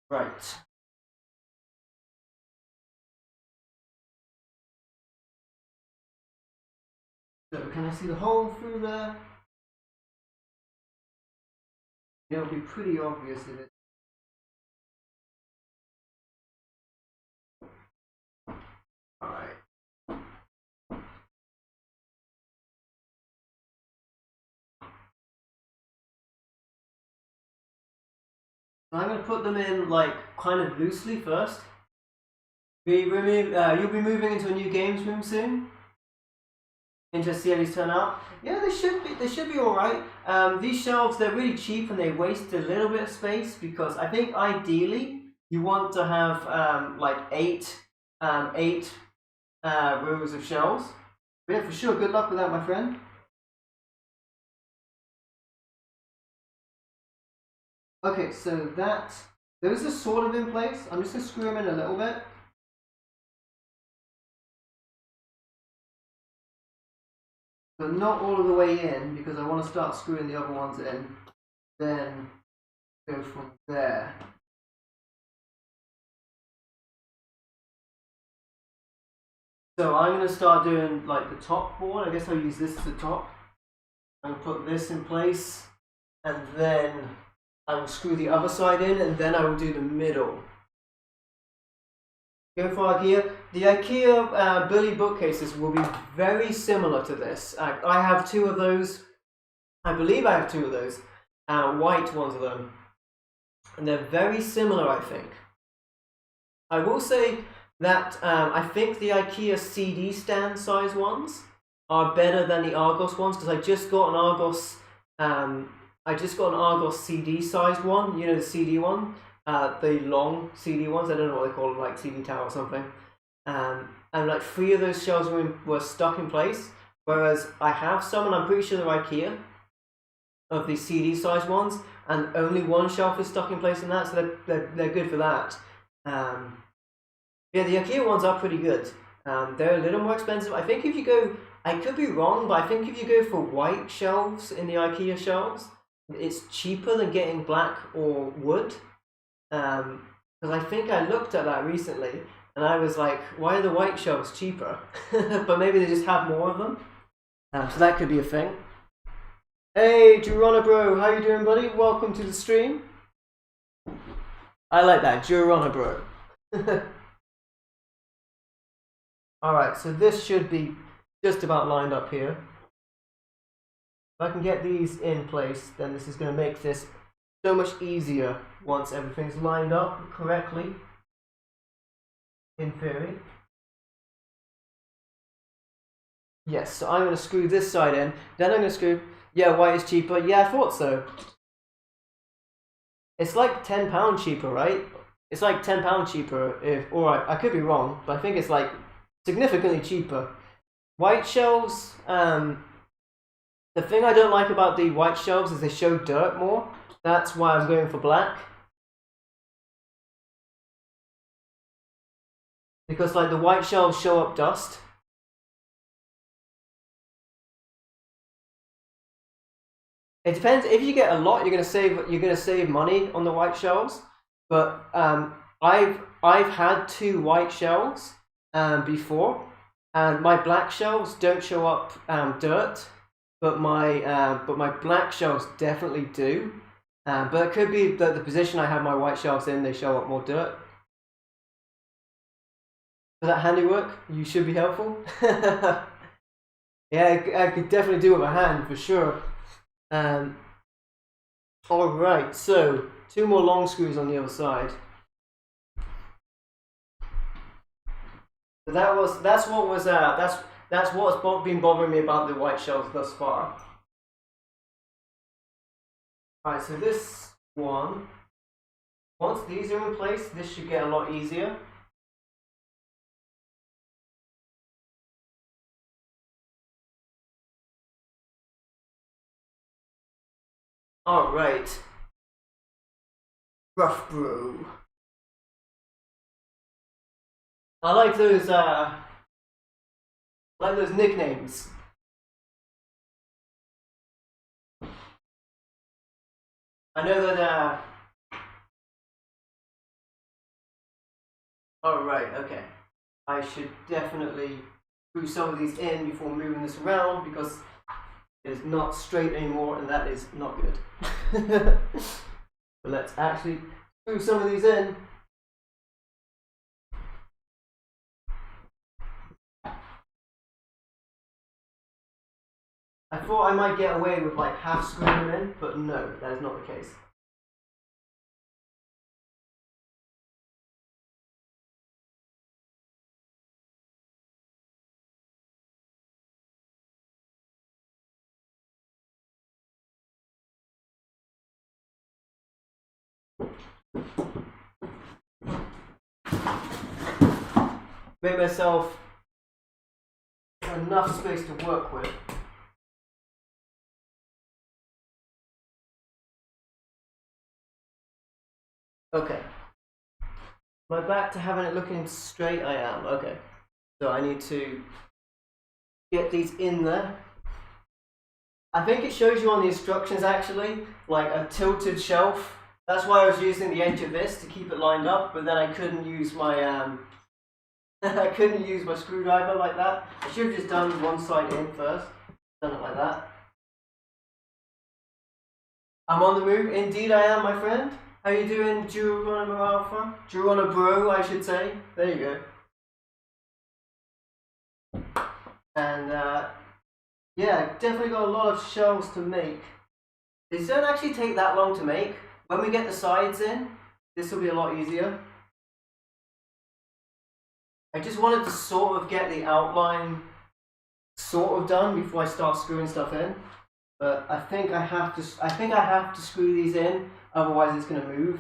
right. So can I see the hole through there? It'll be pretty obvious if it. Alright. I'm going to put them in like kind of loosely first. You'll be moving into a new games room soon. Interested to see how these turn out. Yeah, they should be alright. These shelves, they're really cheap and they waste a little bit of space because I think ideally you want to have like eight rows of shelves. But yeah, for sure, good luck with that, my friend. Okay, so those are sort of in place. I'm just going to screw them in a little bit. But not all of the way in, because I want to start screwing the other ones in. Then go from there. So I'm going to start doing like the top board. I guess I'll use this as the top. I'm going to put this in place, and then I will screw the other side in, and then I will do the middle. Go for IKEA. The IKEA Bully bookcases will be very similar to this. I have two of those. I believe I have two of those. White ones of them. And they're very similar, I think. I will say that I think the IKEA CD stand size ones are better than the Argos ones, because I just got an Argos CD sized one, you know, the CD one, the long CD ones. I don't know what they call them, like CD tower or something. And like 3 of those shelves were stuck in place, whereas I have some, and I'm pretty sure they're IKEA, of the CD sized ones, and only 1 shelf is stuck in place in that, so they're good for that. Yeah, the IKEA ones are pretty good. They're a little more expensive. I think if you go, I could be wrong, but I think if you go for white shelves in the IKEA shelves, it's cheaper than getting black or wood. Because I think I looked at that recently, and I was like, why are the white shelves cheaper? But maybe they just have more of them. So that could be a thing. Hey, Geronabro, how you doing, buddy? Welcome to the stream. I like that, Geronabro. Alright, so this should be just about lined up here. If I can get these in place, then this is going to make this so much easier once everything's lined up correctly, in theory. Yes, so I'm going to screw this side in, then I'm going to screw, yeah, white is cheaper, yeah, I thought so. It's like £10 cheaper, right? It's like £10 cheaper, or I could be wrong, but I think it's like significantly cheaper. White shelves, the thing I don't like about the white shelves is they show dirt more. That's why I'm going for black. Because like the white shelves show up dust. It depends. If you get a lot, you're gonna save money on the white shelves. But I've had 2 white shelves before, and my black shelves don't show up dirt, but my black shelves definitely do. But it could be that the position I have my white shelves in, they show up more dirt. For that handiwork, you should be helpful. Yeah, I could definitely do it with a hand for sure. Alright, so 2 more long screws on the other side. So that's what's been bothering me about the white shelves thus far. Alright, so this one, once these are in place, this should get a lot easier. Alright. Rough bro. I like those nicknames. I know that alright, okay. I should definitely screw some of these in before moving this around, because it is not straight anymore, and that is not good. But let's actually screw some of these in. I thought I might get away with like half screwing them in, but no, that is not the case. Make myself enough space to work with. Okay. Am I back to having it looking straight? I am. Okay. So I need to get these in there. I think it shows you on the instructions actually, like a tilted shelf. That's why I was using the edge of this to keep it lined up, but then I couldn't use my I couldn't use my screwdriver like that. I should have just done one side in first. Done it like that. I'm on the move. Indeed I am, my friend. How you doing, Geronimo Alpha? Geronimo Bro, I should say. There you go. And yeah, definitely got a lot of shells to make. These don't actually take that long to make. When we get the sides in, this will be a lot easier. I just wanted to sort of get the outline sort of done before I start screwing stuff in. But I think I have to screw these in, otherwise it's going to move,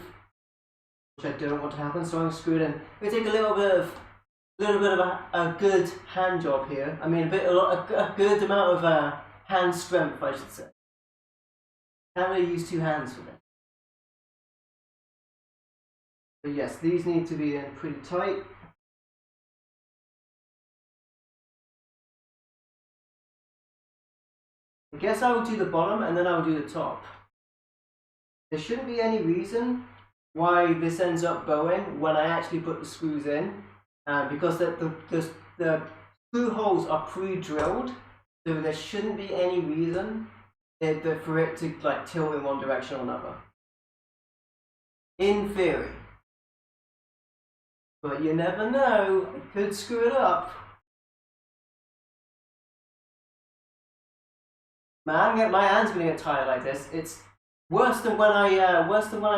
which I don't want to happen. So I'm going to screw it in. We take a little bit of a good hand job here. I mean, a good amount of hand strength, I should say. Can't really use two hands for this. But yes, these need to be in pretty tight. I guess I will do the bottom and then I will do the top. There shouldn't be any reason why this ends up bowing when I actually put the screws in, because the screw holes are pre-drilled, so there shouldn't be any reason for it to like tilt in one direction or another. In theory. But you never know, I could screw it up. Man, my hand's gonna get tired like this. It's worse than when I made worse than when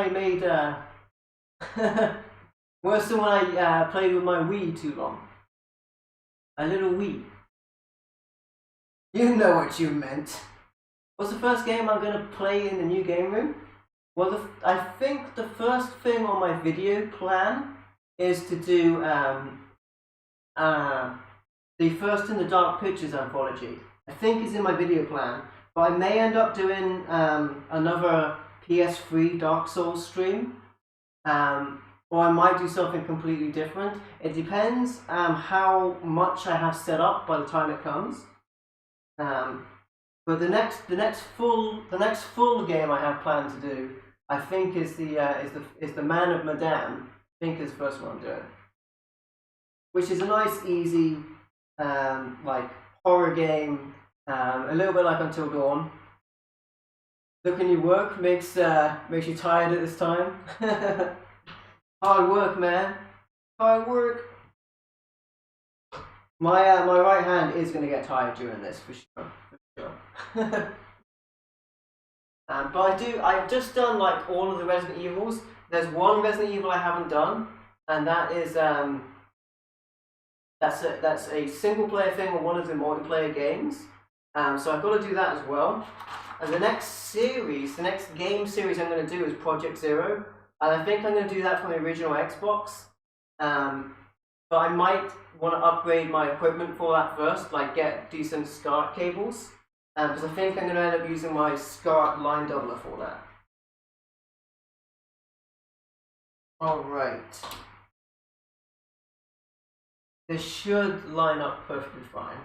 I played with my Wii too long. A little Wii. You know what you meant. What's the first game I'm gonna play in the new game room? Well, I think the first thing on my video plan is to do the First in the Dark Pictures anthology. I think is in my video plan. But I may end up doing another PS3 Dark Souls stream, or I might do something completely different. It depends how much I have set up by the time it comes. But the next full game I have planned to do, I think is the Man of Medan. I think is the first one I'm doing, which is a nice, easy, like horror game. A little bit like Until Dawn. Looking your work makes you tired at this time. Hard work, man. Hard work. My right hand is going to get tired during this for sure. But I've just done like all of the Resident Evils. There's one Resident Evil I haven't done, and that is that's a single player thing on one of the multiplayer games. So I've got to do that as well. And the next game series I'm going to do is Project Zero. And I think I'm going to do that from the original Xbox. But I might want to upgrade my equipment for that first, like get decent SCART cables. Because I think I'm going to end up using my SCART line doubler for that. Alright. This should line up perfectly fine.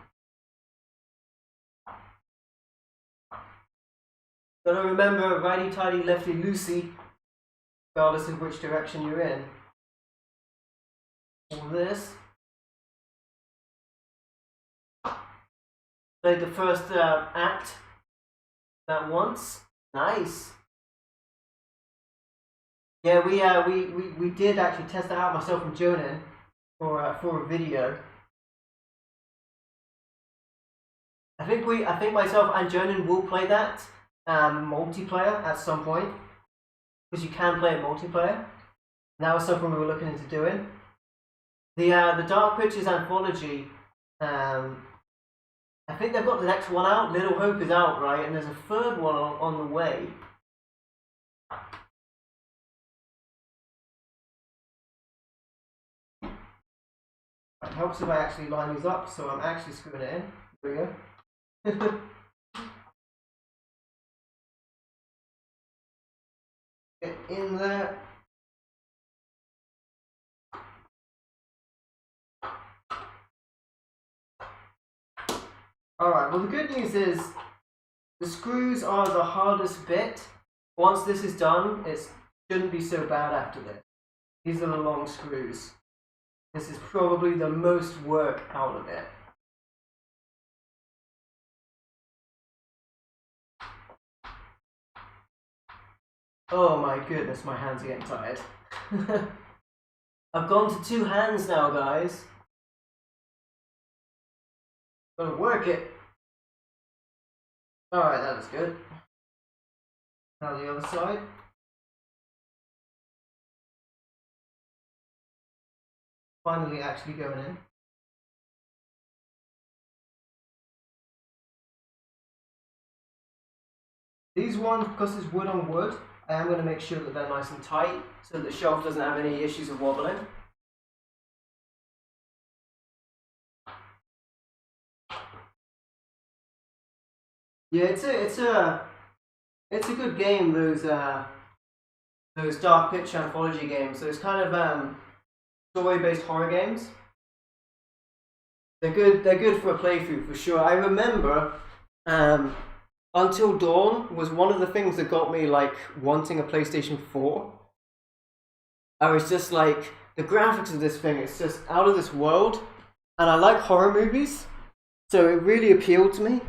Gotta remember, righty-tighty, lefty-loosey, regardless of which direction you're in. All this. Played the first act that once. Nice. Yeah, we did actually test that out, myself and Jonan, for a video. I think myself and Jonan will play that multiplayer at some point, because you can play it multiplayer. And that was something we were looking into doing. The Dark Pictures anthology, I think they've got the next one out. Little Hope is out, right? And there's a third one on the way. It helps if I actually line these up, so I'm actually screwing it in. There we go. Get in there. Alright, well the good news is the screws are the hardest bit. Once this is done, it shouldn't be so bad after this. These are the long screws. This is probably the most work out of it. Oh my goodness, my hands are getting tired. I've gone to 2 hands now, guys. Gonna work it. Alright, that was good. Now the other side. Finally actually going in. These ones, because it's wood on wood, I am going to make sure that they're nice and tight so that the shelf doesn't have any issues of wobbling. Yeah, it's a good game. Those dark picture anthology games. Those kind of story-based horror games. They're good. They're good for a playthrough for sure. I remember Until Dawn was one of the things that got me like wanting a PlayStation 4. I was just like, the graphics of this thing, it's just out of this world, and I like horror movies, so it really appealed to me.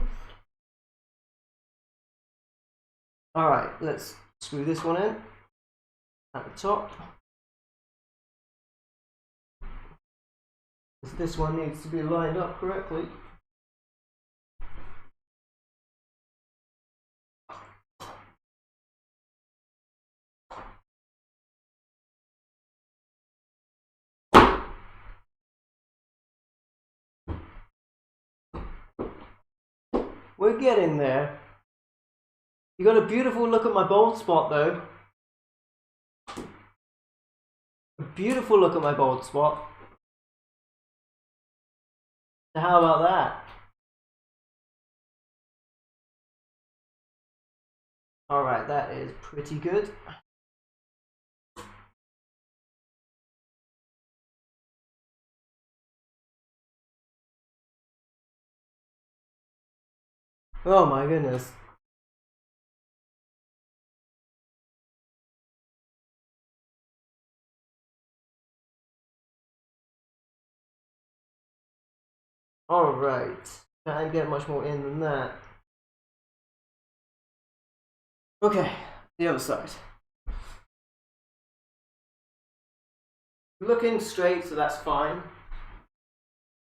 Alright, let's screw this one in at the top. This one needs to be lined up correctly. We're getting there. You got a beautiful look at my bald spot though. A beautiful look at my bald spot. So how about that? Alright, that is pretty good. Oh my goodness. Alright, can't get much more in than that. Okay, the other side. Looking straight, so that's fine.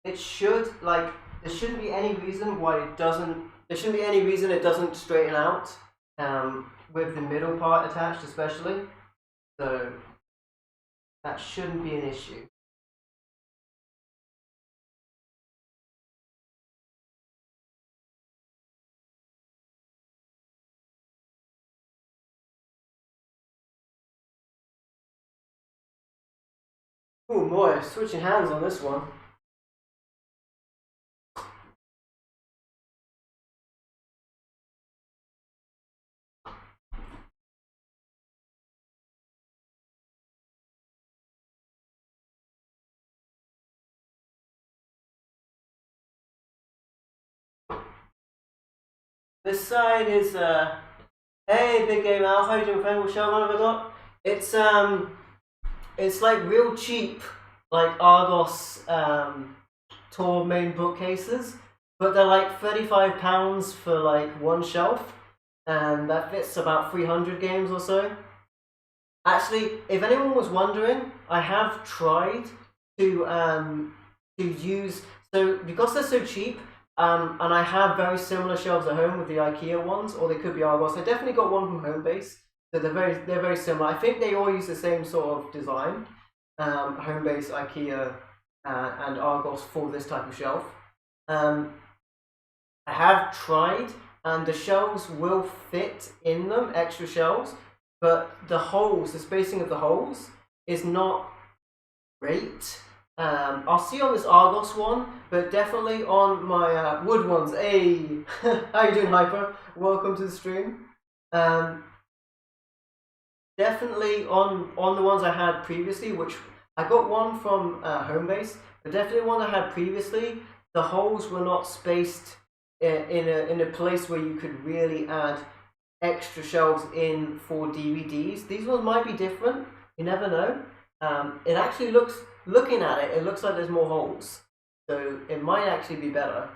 It should, like, there shouldn't be any reason why it doesn't, there shouldn't be any reason it doesn't straighten out, with the middle part attached especially. So, that shouldn't be an issue. Oh boy, switching hands on this one. This side is, hey, Big Game Al, how you doing, friend? What show have I got? It's like real cheap, like Argos, tour Maine bookcases, but they're like £35 for like one shelf, and that fits about 300 games or so. Actually, if anyone was wondering, I have tried to use, so because they're so cheap, and I have very similar shelves at home with the IKEA ones, or they could be Argos. I definitely got one from Homebase, so they're very similar. I think they all use the same sort of design, Homebase, IKEA, and Argos for this type of shelf. I have tried, and the shelves will fit in them, extra shelves, but the holes, the spacing of the holes, is not great. I'll see on this Argos one, but definitely on my wood ones. Hey, how you doing, Hyper? Welcome to the stream. Definitely on the ones I had previously, which I got one from Homebase, but definitely one I had previously, the holes were not spaced in a place where you could really add extra shelves in for DVDs. These ones might be different. You never know. it actually looks, looking at it, it looks like there's more holes. So it might actually be better.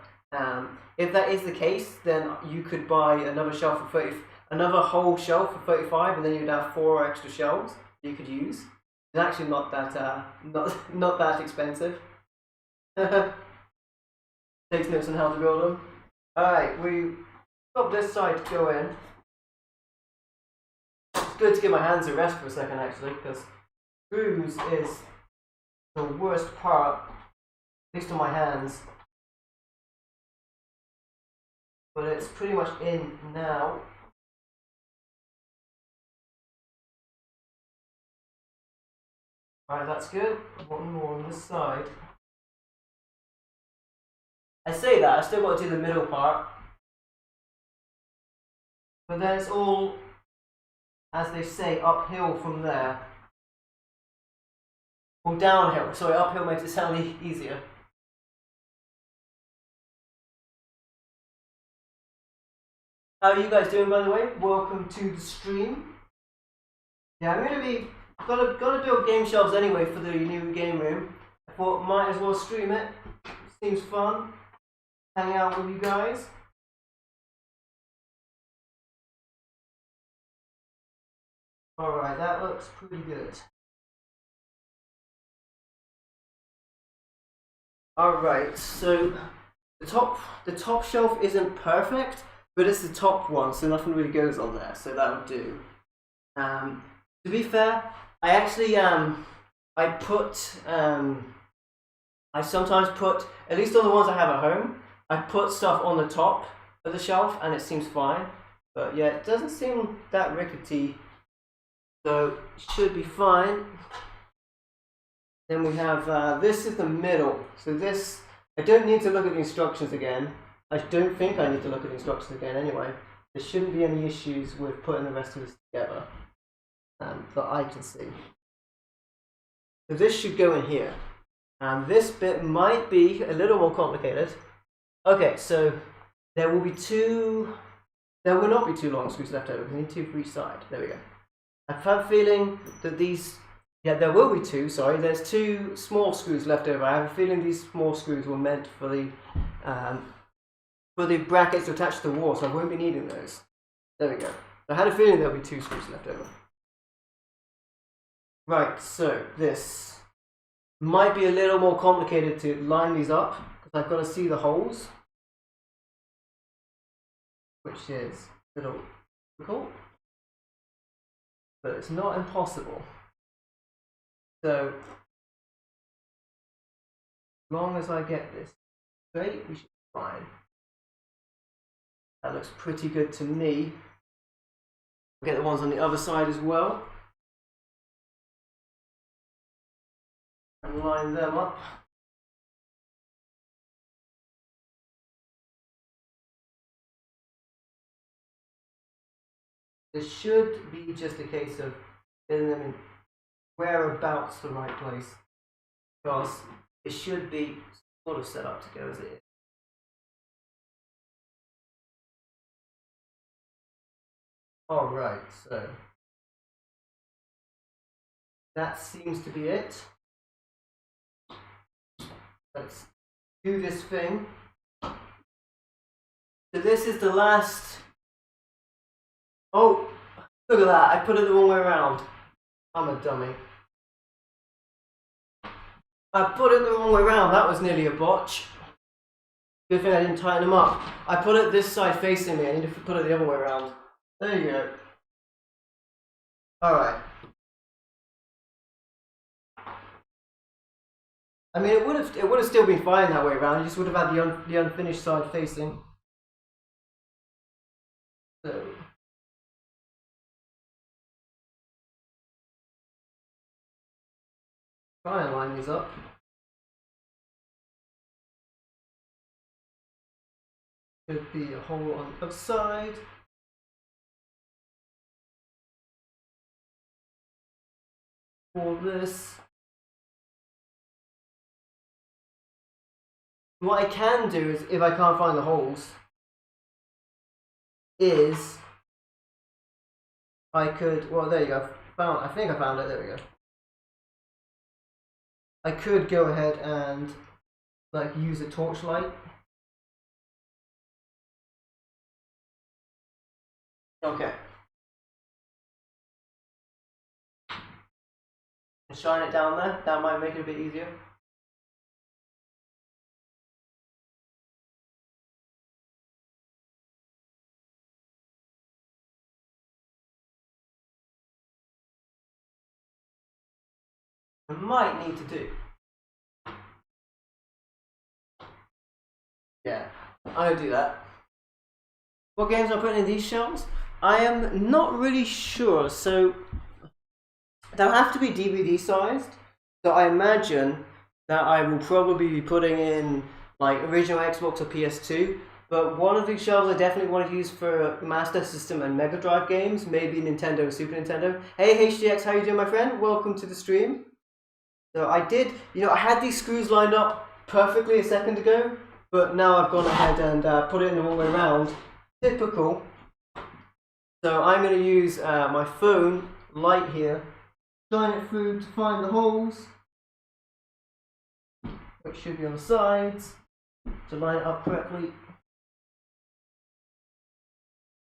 If that is the case, then you could buy another shelf for 30, another whole shelf for 35, and then you'd have 4 extra shelves you could use. It's actually not that not that expensive. Takes notes on how to build them. Alright, we got this side to go in. It's good to give my hands a rest for a second actually, because screws is the worst part, at least on my hands. But it's pretty much in now. Alright, that's good. One more on this side. I say that, I still got to do the middle part. But then it's all, as they say, uphill from there. Or downhill. Sorry, uphill makes it sound easier. How are you guys doing, by the way? Welcome to the stream. Yeah, I'm gonna build game shelves anyway for the new game room. I thought might as well stream it. Seems fun. Hang out with you guys. Alright, that looks pretty good. Alright, so the top shelf isn't perfect, but it's the top one, so nothing really goes on there, so that would do. To be fair, I actually I sometimes put, at least on the ones I have at home, I put stuff on the top of the shelf and it seems fine. But yeah, it doesn't seem that rickety, so it should be fine. Then we have, this is the middle. So this, I don't need to look at the instructions again. I don't think I need to look at the instructions again anyway. There shouldn't be any issues with putting the rest of this together that I can see. So this should go in here. And this bit might be a little more complicated. Okay, so there will not be 2 long screws left over. We need 2 for each side. There we go. I have a feeling that these, yeah, there will be 2, sorry. There's 2 small screws left over. I have a feeling these small screws were meant for the brackets to attach to the wall, so I won't be needing those. There we go. I had a feeling there'll be 2 screws left over. Right, so this might be a little more complicated to line these up, because I've got to see the holes, which is a little difficult, but it's not impossible. So, as long as I get this straight, we should be fine. That looks pretty good to me. I'll get the ones on the other side as well. And line them up. This should be just a case of getting them in whereabouts the right place, because it should be sort of set up to go as it is. Alright, so that seems to be it. Let's do this thing. So this is the last. Oh, look at that. I put it the wrong way around. I'm a dummy. I put it the wrong way around. That was nearly a botch. Good thing I didn't tighten them up. I put it this side facing me. I need to put it the other way around. There you go. Alright. I mean, it would have still been fine that way around. You just would have had the unfinished side facing. So try and line these up. Could be a hole on the other side. For this. What I can do is, if I can't find the holes, is I could, well, there you go. I think I found it. There we go. I could go ahead and like use a torchlight. Okay. And shine it down there. That might make it a bit easier. I might need to do. Yeah, I'll do that. What games am I putting in these shelves? I am not really sure. So they'll have to be DVD sized. So I imagine that I will probably be putting in like original Xbox or PS2. But one of these shelves I definitely want to use for Master System and Mega Drive games, maybe Nintendo and Super Nintendo. Hey HDX, how you doing, my friend? Welcome to the stream. So I did, I had these screws lined up perfectly a second ago, but now I've gone ahead and put it in the wrong way around. Typical. So I'm going to use my phone light here, shine it through to find the holes, which should be on the sides, to line it up correctly.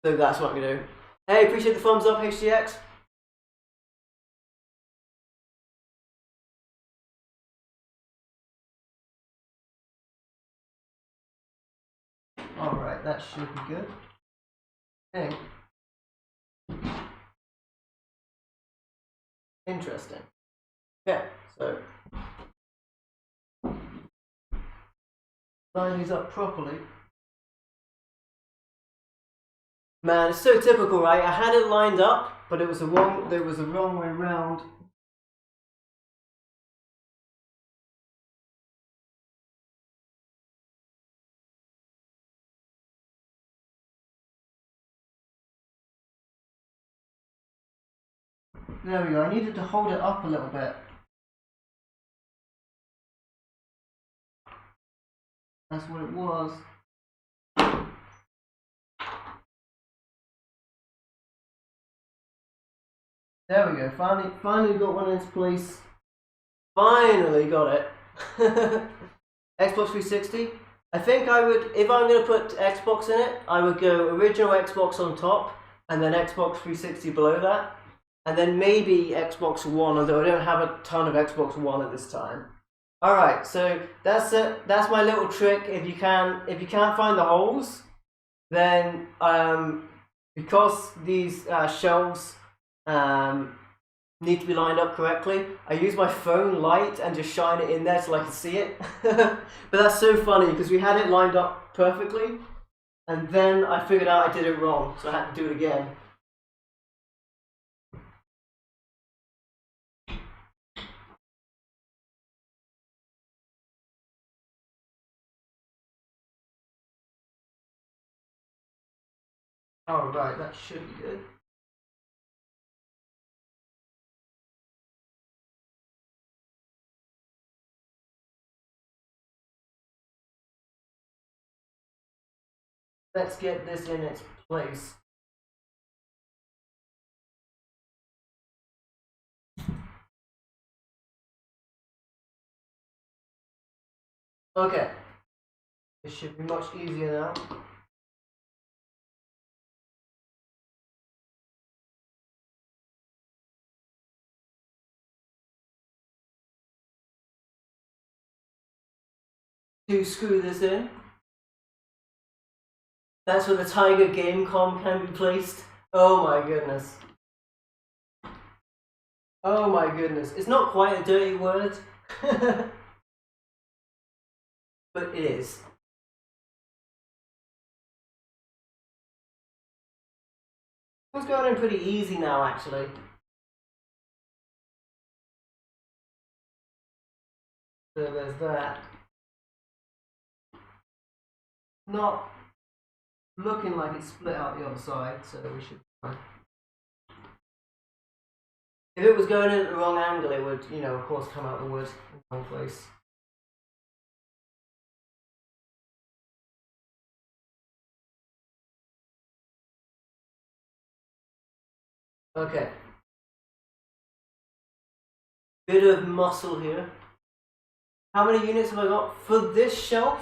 So that's what I'm going to do. Hey, appreciate the thumbs up, HDX. Alright, that should be good. Okay. Interesting. Okay, so line these up properly. Man, it's so typical, right? I had it lined up, but there was a wrong way around. There we go. I needed to hold it up a little bit. That's what it was. There we go. Finally got one in its place. Finally got it. Xbox 360. I think I would, if I'm going to put Xbox in it, I would go original Xbox on top, and then Xbox 360 below that, and then maybe Xbox One, although I don't have a ton of Xbox One at this time. All right, so that's it. That's my little trick. If you can't find the holes, then because these shelves need to be lined up correctly, I use my phone light and just shine it in there so I can see it. But that's so funny because we had it lined up perfectly, and then I figured out I did it wrong, so I had to do it again. Alright, that should be good. Let's get this in its place. Okay. This should be much easier now. To screw this in. That's where the Tiger Gamecom can be placed. Oh my goodness. Oh my goodness. It's not quite a dirty word. But it is. It's going in pretty easy now, actually. So there's that. Not looking like it's split out the other side, so we should be fine. If it was going in at the wrong angle, it would, of course, come out the wood in the wrong place. Okay. Bit of muscle here. How many units have I got? For this shelf,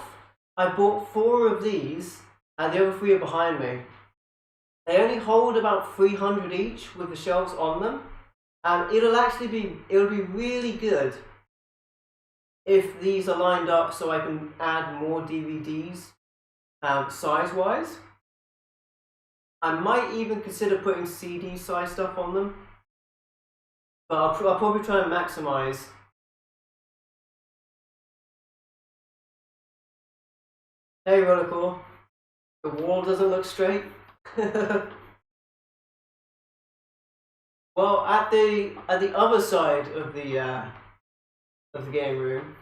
I bought 4 of these, and the other 3 are behind me. They only hold about 300 each with the shelves on them. It'll be really good if these are lined up so I can add more DVDs size-wise. I might even consider putting CD size stuff on them, but I'll probably try and maximize. Hey Rollercore, the wall doesn't look straight. Well, at the other side of the game room,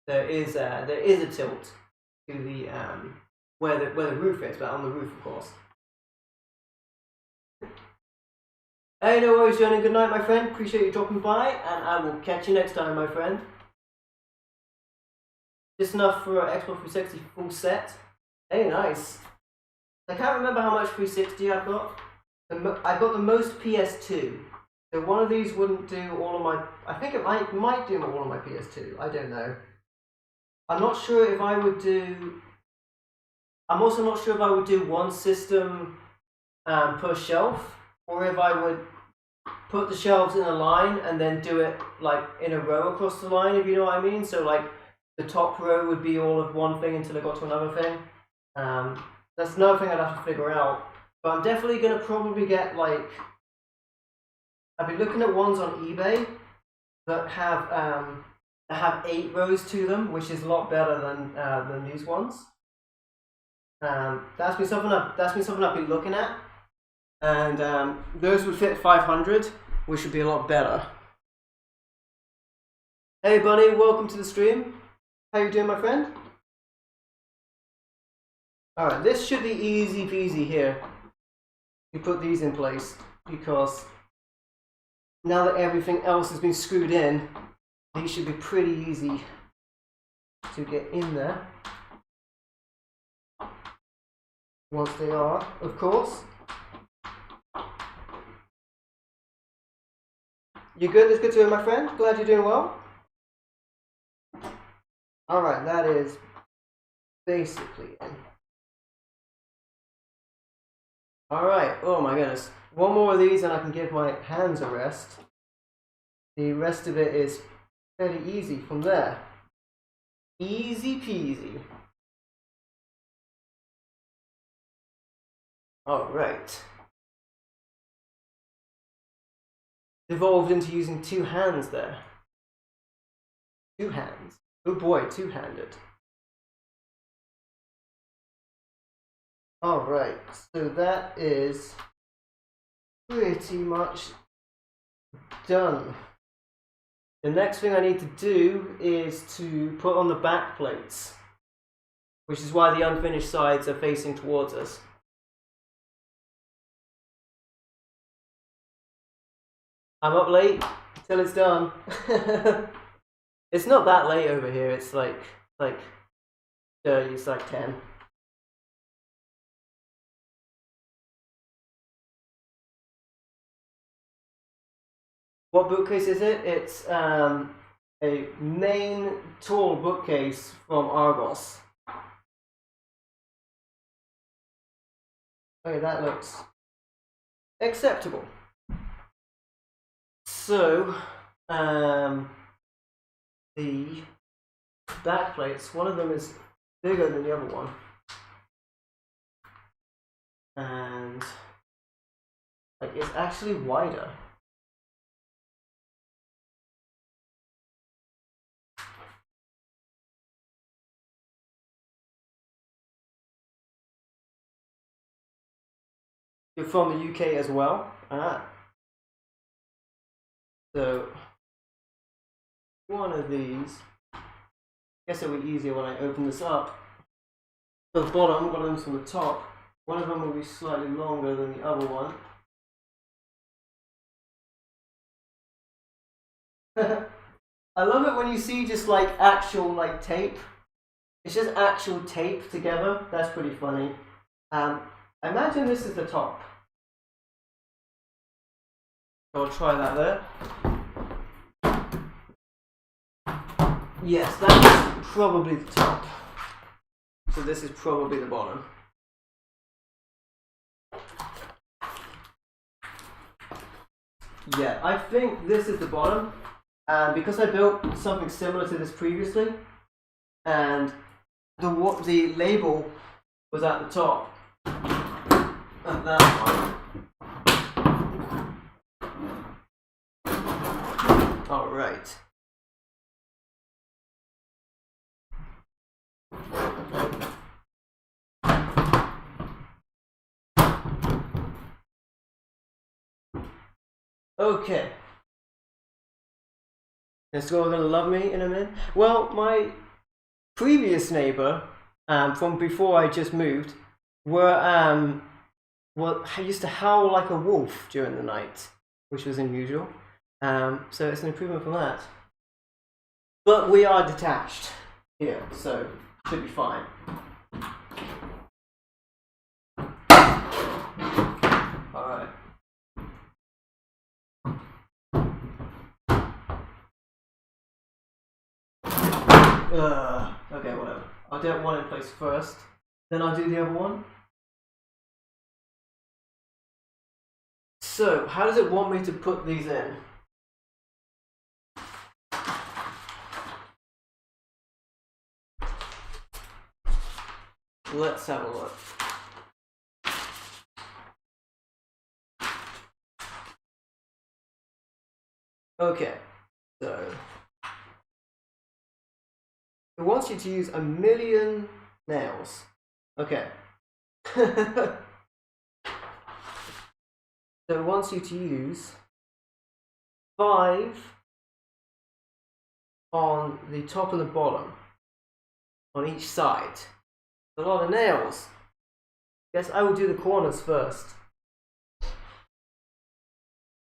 there is a tilt to the where the roof is, but on the roof, of course. Hey, no worries, Johnny. Good night, my friend. Appreciate you dropping by, and I will catch you next time, my friend. Just enough for Xbox 360 full set. Hey, nice. I can't remember how much 360 I've got. I've got the most PS2. So one of these wouldn't do all of my... I think it might do all of my PS2. I don't know. I'm not sure if I would do... I'm also not sure if I would do one system per shelf, or if I would put the shelves in a line and then do it like in a row across the line, if you know what I mean. So like the top row would be all of one thing until I got to another thing. That's another thing I'd have to figure out. But I'm definitely going to probably get like... I've been looking at ones on eBay that have 8 rows to them, which is a lot better than these ones. That's been something I've been looking at, and those would fit 500, which would be a lot better. Hey Bunny, welcome to the stream. How you doing, my friend? Alright, this should be easy peasy here. You put these in place, because now that everything else has been screwed in, these should be pretty easy to get in there. Once they are, of course. You good? It's good to hear, my friend. Glad you're doing well. Alright, that is basically in. Alright, oh my goodness. One more of these and I can give my hands a rest. The rest of it is fairly easy from there. Easy peasy. Alright. Evolved into using 2 hands there. 2 hands. Oh boy, 2-handed. Alright, so that is pretty much done. The next thing I need to do is to put on the back plates, which is why the unfinished sides are facing towards us. I'm up late till it's done. It's not that late over here. It's like 30. It's like 10. What bookcase is it? It's a Maine tall bookcase from Argos. Okay, that looks acceptable. So, the back plates, one of them is bigger than the other one. And like it's actually wider. You're from the UK as well? So, one of these, I guess it'll be easier when I open this up. So the bottom, one of them's from the top. One of them will be slightly longer than the other one. I love it when you see just like actual like tape. It's just actual tape together. That's pretty funny. I imagine this is the top. So I'll try that there. Yes, that's probably the top. So this is probably the bottom. Yeah, I think this is the bottom. And because I built something similar to this previously, and the label was at the top of that one. All right. Okay. Is Squirrel gonna love me in a minute? Well, my previous neighbor, from before I just moved, were well, I used to howl like a wolf during the night, which was unusual. So it's an improvement from that. But we are detached here, so should be fine. Alright. Okay, whatever. I'll do one in place first, then I'll do the other one. So, how does it want me to put these in? Let's have a look. Okay, so it wants you to use 1,000,000 nails. Okay. So it wants you to use 5 on the top and the bottom, on each side. A lot of nails. Guess I will do the corners first.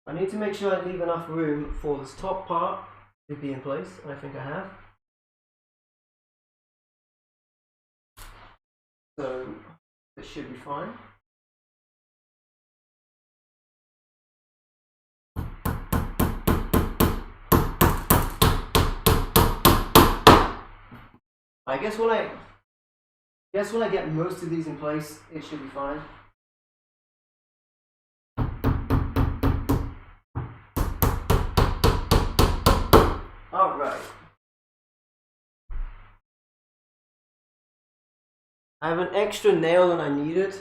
I need to make sure I leave enough room for this top part to be in place, and I think I have. So this should be fine. I guess when I get most of these in place, it should be fine. Alright. I have an extra nail than I needed.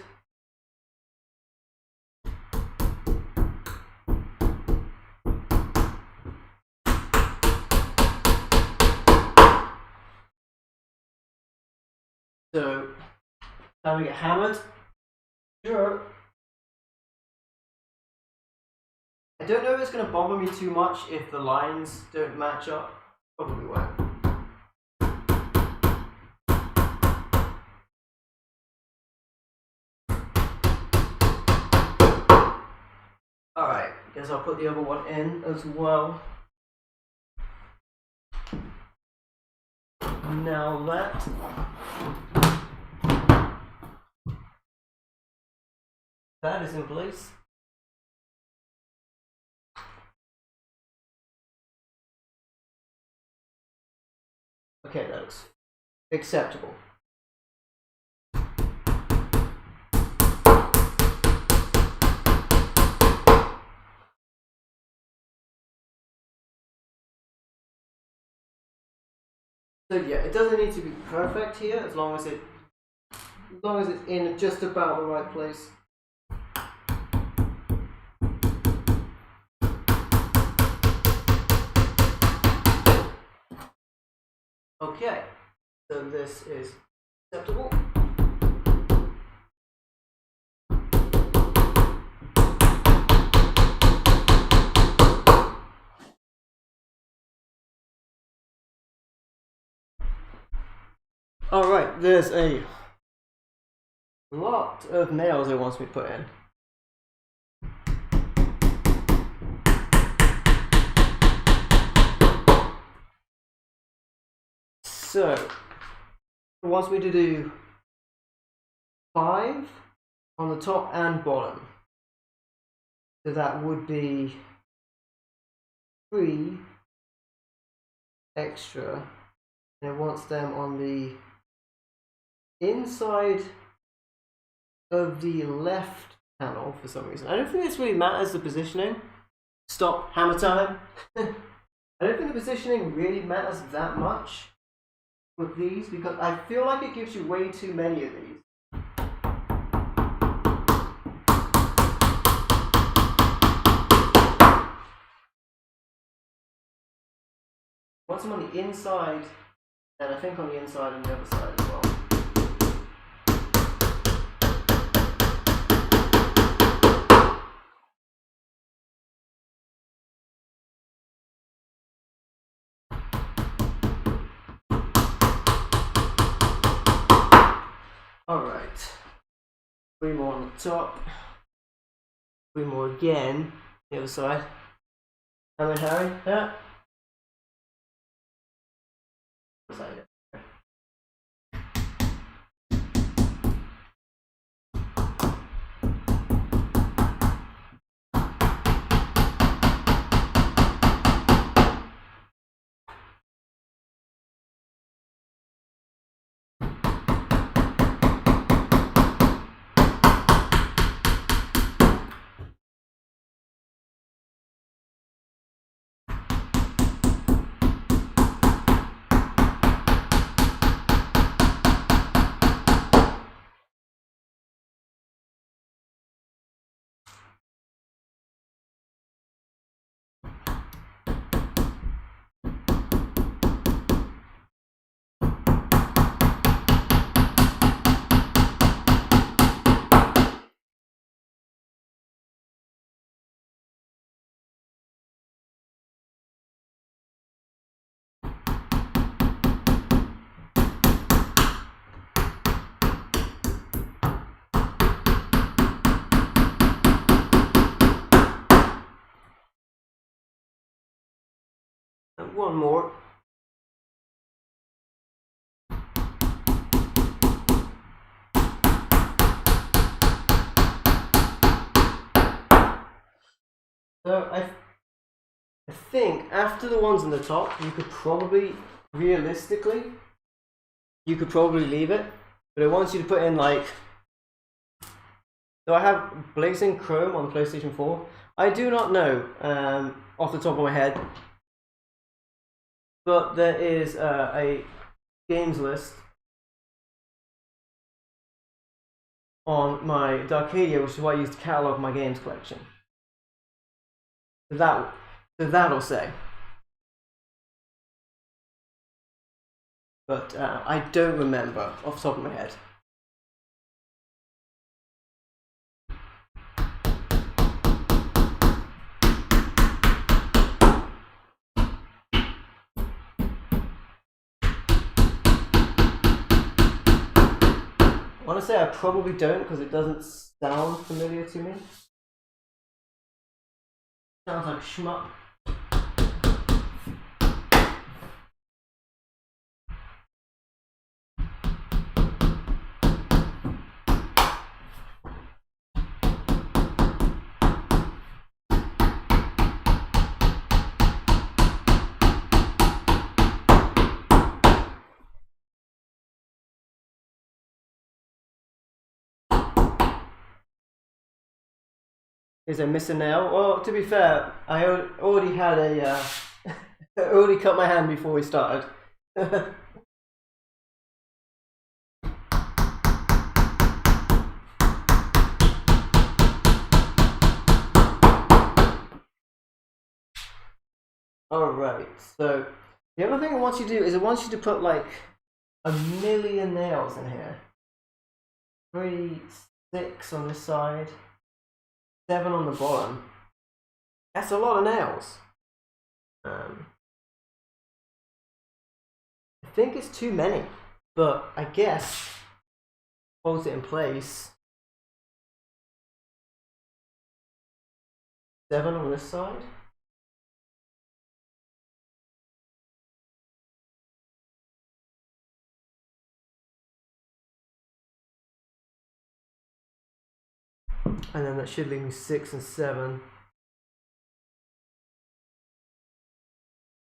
So, time to get hammered. Sure. I don't know if it's going to bother me too much if the lines don't match up. Probably won't. Alright, guess I'll put the other one in as well. Now that is in place. Okay, that looks acceptable. So yeah, it doesn't need to be perfect here as long as it's in just about the right place. Okay, so this is acceptable. Alright, there's a lot of nails it wants me to put in. So, it wants me to do 5 on the top and bottom. So that would be 3 extra and it wants them on the inside of the left panel for some reason. I don't think this really matters, the positioning. Stop, hammer time. I don't think the positioning really matters that much with these, because I feel like it gives you way too many of these. Once I'm on the inside, and I think on the inside and the other side as well. Alright. 3 more on the top. 3 more again. The other side. And then Harry, yeah. And one more. So I think after the ones on the top, you could probably, realistically, you could probably leave it, but it wants you to put in like, do I have Blazing Chrome on PlayStation 4? I do not know off the top of my head, but there is a games list on my Darkadia, which is what I use to catalog my games collection. That'll say. But I don't remember off the top of my head. I want to say I probably don't, because it doesn't sound familiar to me. Sounds like shmup. Is I miss a nail? Well, to be fair, I already had a. I already cut my hand before we started. Alright, so the other thing it wants you to do is it wants you to put like 1,000,000 nails in here. 3, 6 on this side. 7 on the bottom. That's a lot of nails. I think it's too many, but I guess holds it in place. 7 on this side. And then that should leave me 6 and 7.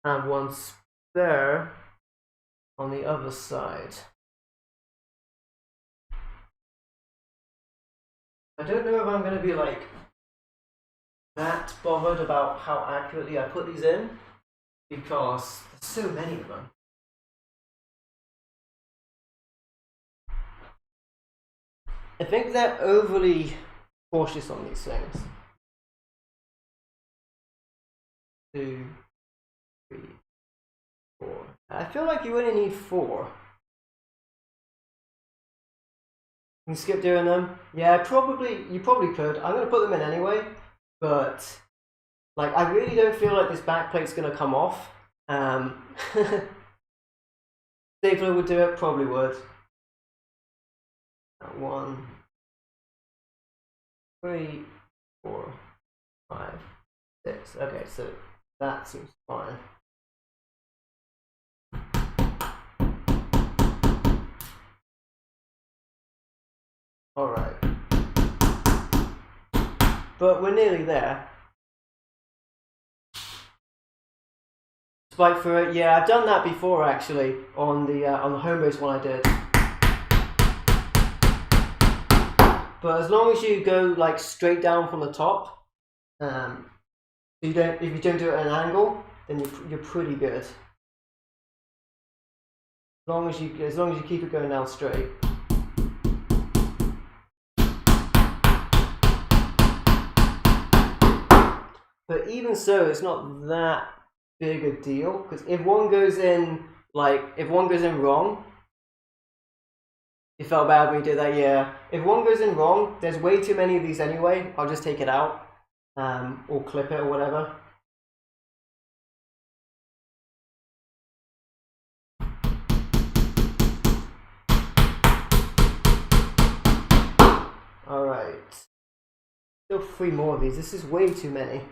And 1 spare. on the other side. I don't know if I'm going to be like that bothered about how accurately I put these in, because there's so many of them. I think they're overly cautious on these things. 2, 3, 4. I feel like you only need 4. You can skip doing them. Yeah, you probably could. I'm gonna put them in anyway, but like I really don't feel like this back plate's gonna come off. Stapler would do it, probably would. 1, 3, 4, 5, 6. Okay, so that seems fine. All right, but we're nearly there. Spike through it. Yeah, I've done that before actually on the home base one I did. But as long as you go like straight down from the top, if you don't do it at an angle, then you're pretty good. As long as you keep it going down straight. But even so, it's not that big a deal, because if one goes in wrong, you felt bad when you did that, yeah. If one goes in wrong, there's way too many of these anyway. I'll just take it out, or clip it or whatever. All right. Still 3 more of these. This is way too many.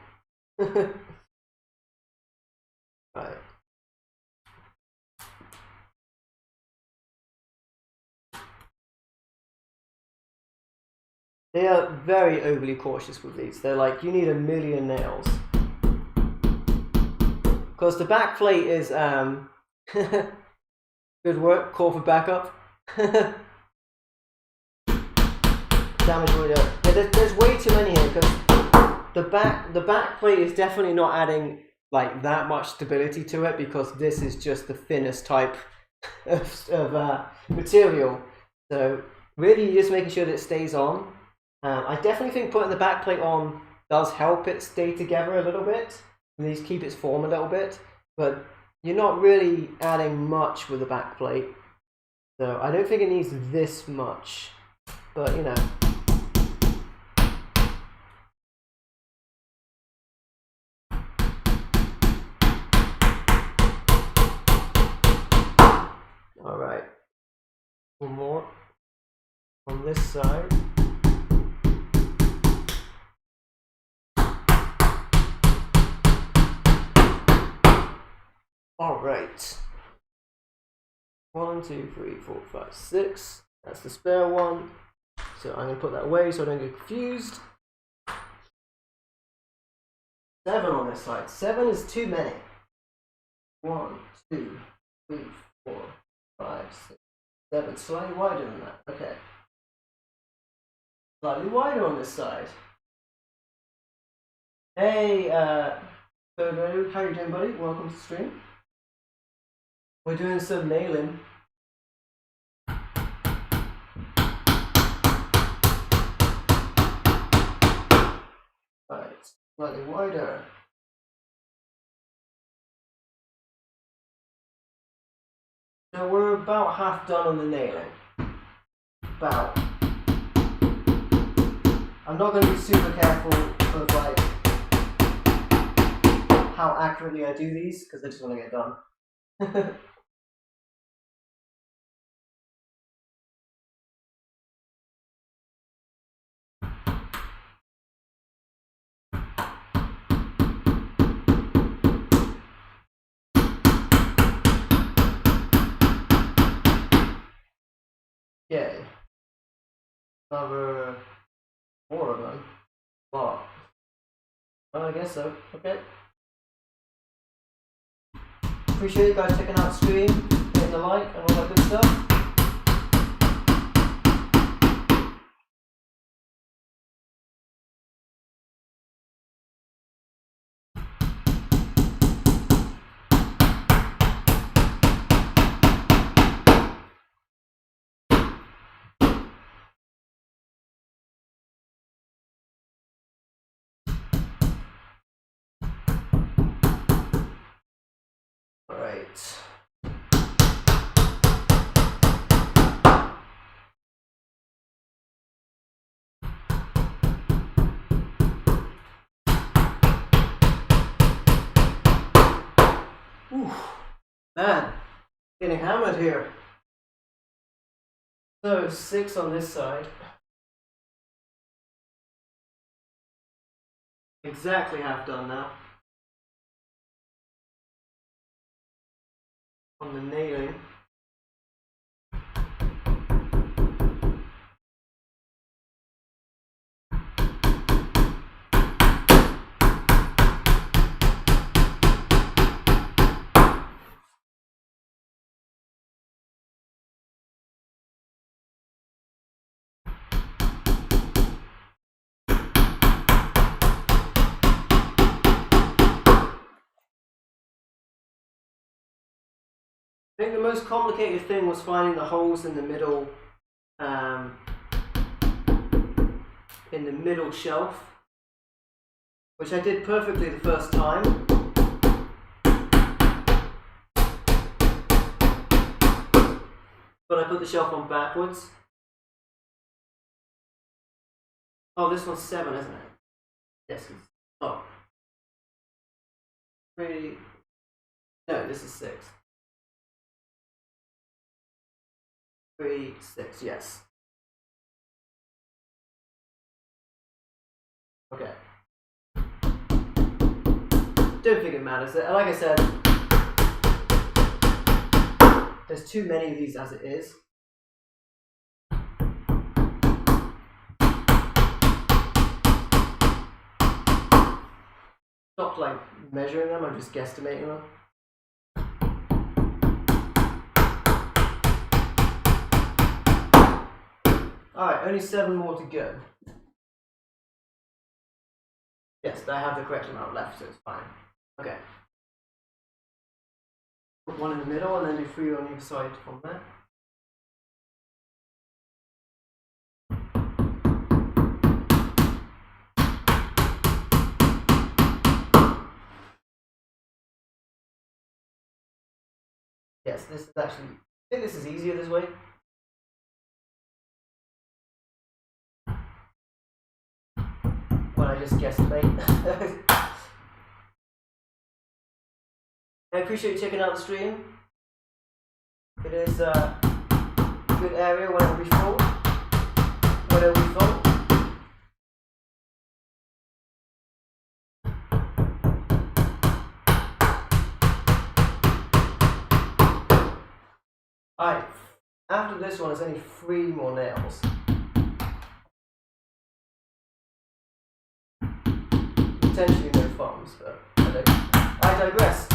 Right. They are very overly cautious with these. They're like, you need 1 million nails. Because the back plate is, good work, call for backup. Damage reader. Yeah, there's way too many here, because the back plate is definitely not adding like that much stability to it, because this is just the thinnest type of material. So really you're just making sure that it stays on. I definitely think putting the back plate on does help it stay together a little bit, at least keep its form a little bit, but you're not really adding much with the back plate. So I don't think it needs this much, but you know. All right, 1 more on this side. All right. 1, 2, 3, 4, 5, 6. That's the spare one. So I'm going to put that away so I don't get confused. 7 on this side. 7 is too many. 1, 2, 3, 4, 5, 6, 7. Slightly wider than that. Okay. Slightly wider on this side. Hey, Bodo, how you doing, buddy? Welcome to the stream. We're doing some nailing. Right, slightly wider. So we're about half done on the nailing. About. I'm not going to be super careful of like how accurately I do these, because I just want to get done. Okay. Another 4 of them. Wow. Well, I guess so. Okay. Appreciate you guys checking out the stream, hitting alike and all that good stuff. Alright. Ooh, man, getting hammered here. So 6 on this side. Exactly half done now. On the nailing. I think the most complicated thing was finding the holes in the middle shelf, which I did perfectly the first time. But I put the shelf on backwards. Oh, this one's 7, isn't it? Yes. Oh. 3. No, this is 6. 3, 6, yes. Okay. Don't think it matters. Like I said, there's too many of these as it is. Not like measuring them, I'm just guesstimating them. Alright, only 7 more to go. Yes, I have the correct amount left, so it's fine. Okay. Put 1 in the middle and then do 3 on either side from there. Yes, this is actually, I think this is easier this way. Well, I just guesstimate. I appreciate you checking out the stream. It is a good area when it'll be full. When it'll be full. Alright, after this one, there's only 3 more nails. Potentially no thumbs, but I digress.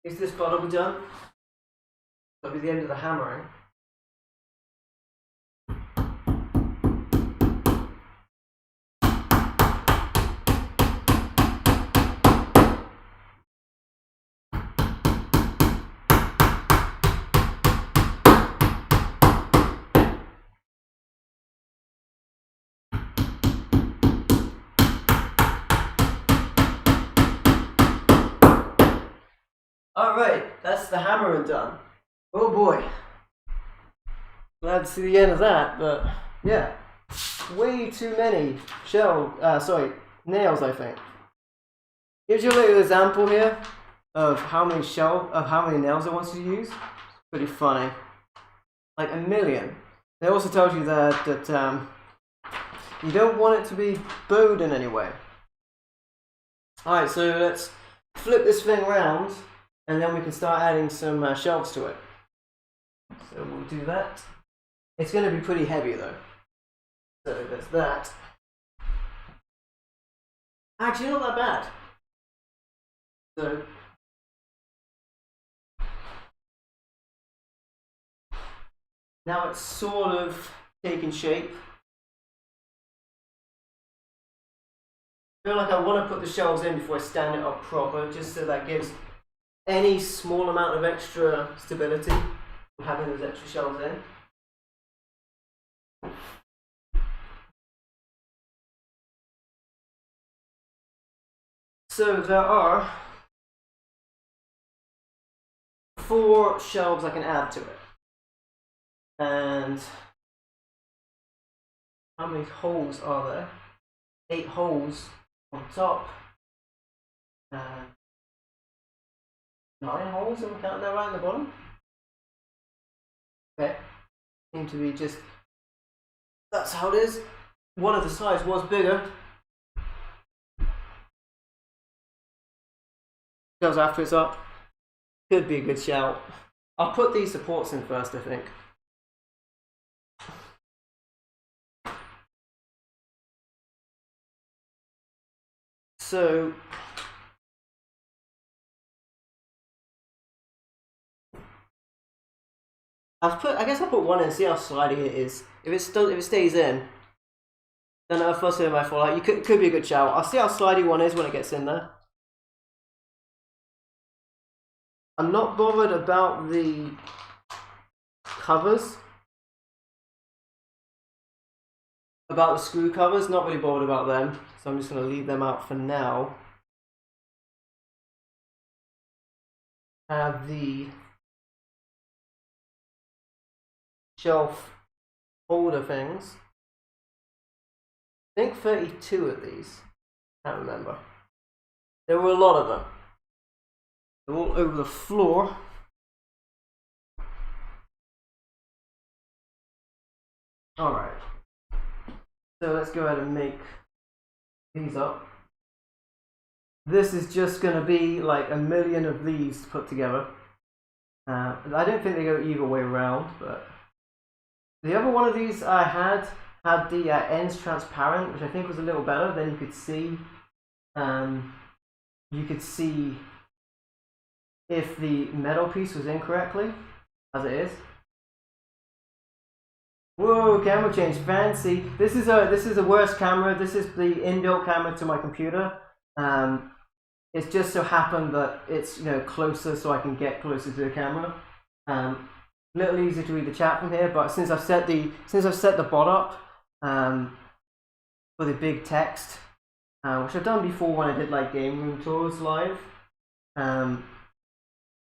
Is this part will be done? That'll be the end of the hammering. Alright, that's the hammering done. Oh boy. Glad to see the end of that, but yeah. Way too many nails, I think. Here's your little example here of how many nails I want to use. It's pretty funny. Like 1,000,000. It also tells you that you don't want it to be bowed in any way. Alright, so let's flip this thing around and then we can start adding some shelves to it. So we'll do that. It's going to be pretty heavy though. So there's that. Actually, not that bad. So Now it's sort of taking shape. I feel like I want to put the shelves in before I stand it up proper, just so that gives any small amount of extra stability from having those extra shelves in. So there are 4 shelves I can add to it. And how many holes are there? 8 holes on top. And 9 holes, am I counting that right on the bottom? Okay. Seem to be just, that's how it is. One of the sides was bigger. Goes after it's up. Could be a good shout. I'll put these supports in first, I think. So I guess I'll put one in, see how slidey it is. If it stays in, then I'll first it might fall out. Could be a good shout. I'll see how slidey one is when it gets in there. I'm not bothered about the covers. About the screw covers, not really bothered about them. So I'm just going to leave them out for now. Have the shelf holder things. I think 32 of these. Can't remember. There were a lot of them. They're all over the floor. Alright. So let's go ahead and make these up. This is just going to be like a million of these put together. I don't think they go either way around, but the other one of these I had the ends transparent, which I think was a little better. Then you could see if the metal piece was incorrectly, as it is. Whoa, camera change, fancy. This is a worse camera. This is the inbuilt camera to my computer. It's just so happened that it's closer, so I can get closer to the camera. A little easier to read the chat from here, but since I've set the bot up for the big text, which I've done before when I did like game room tours live,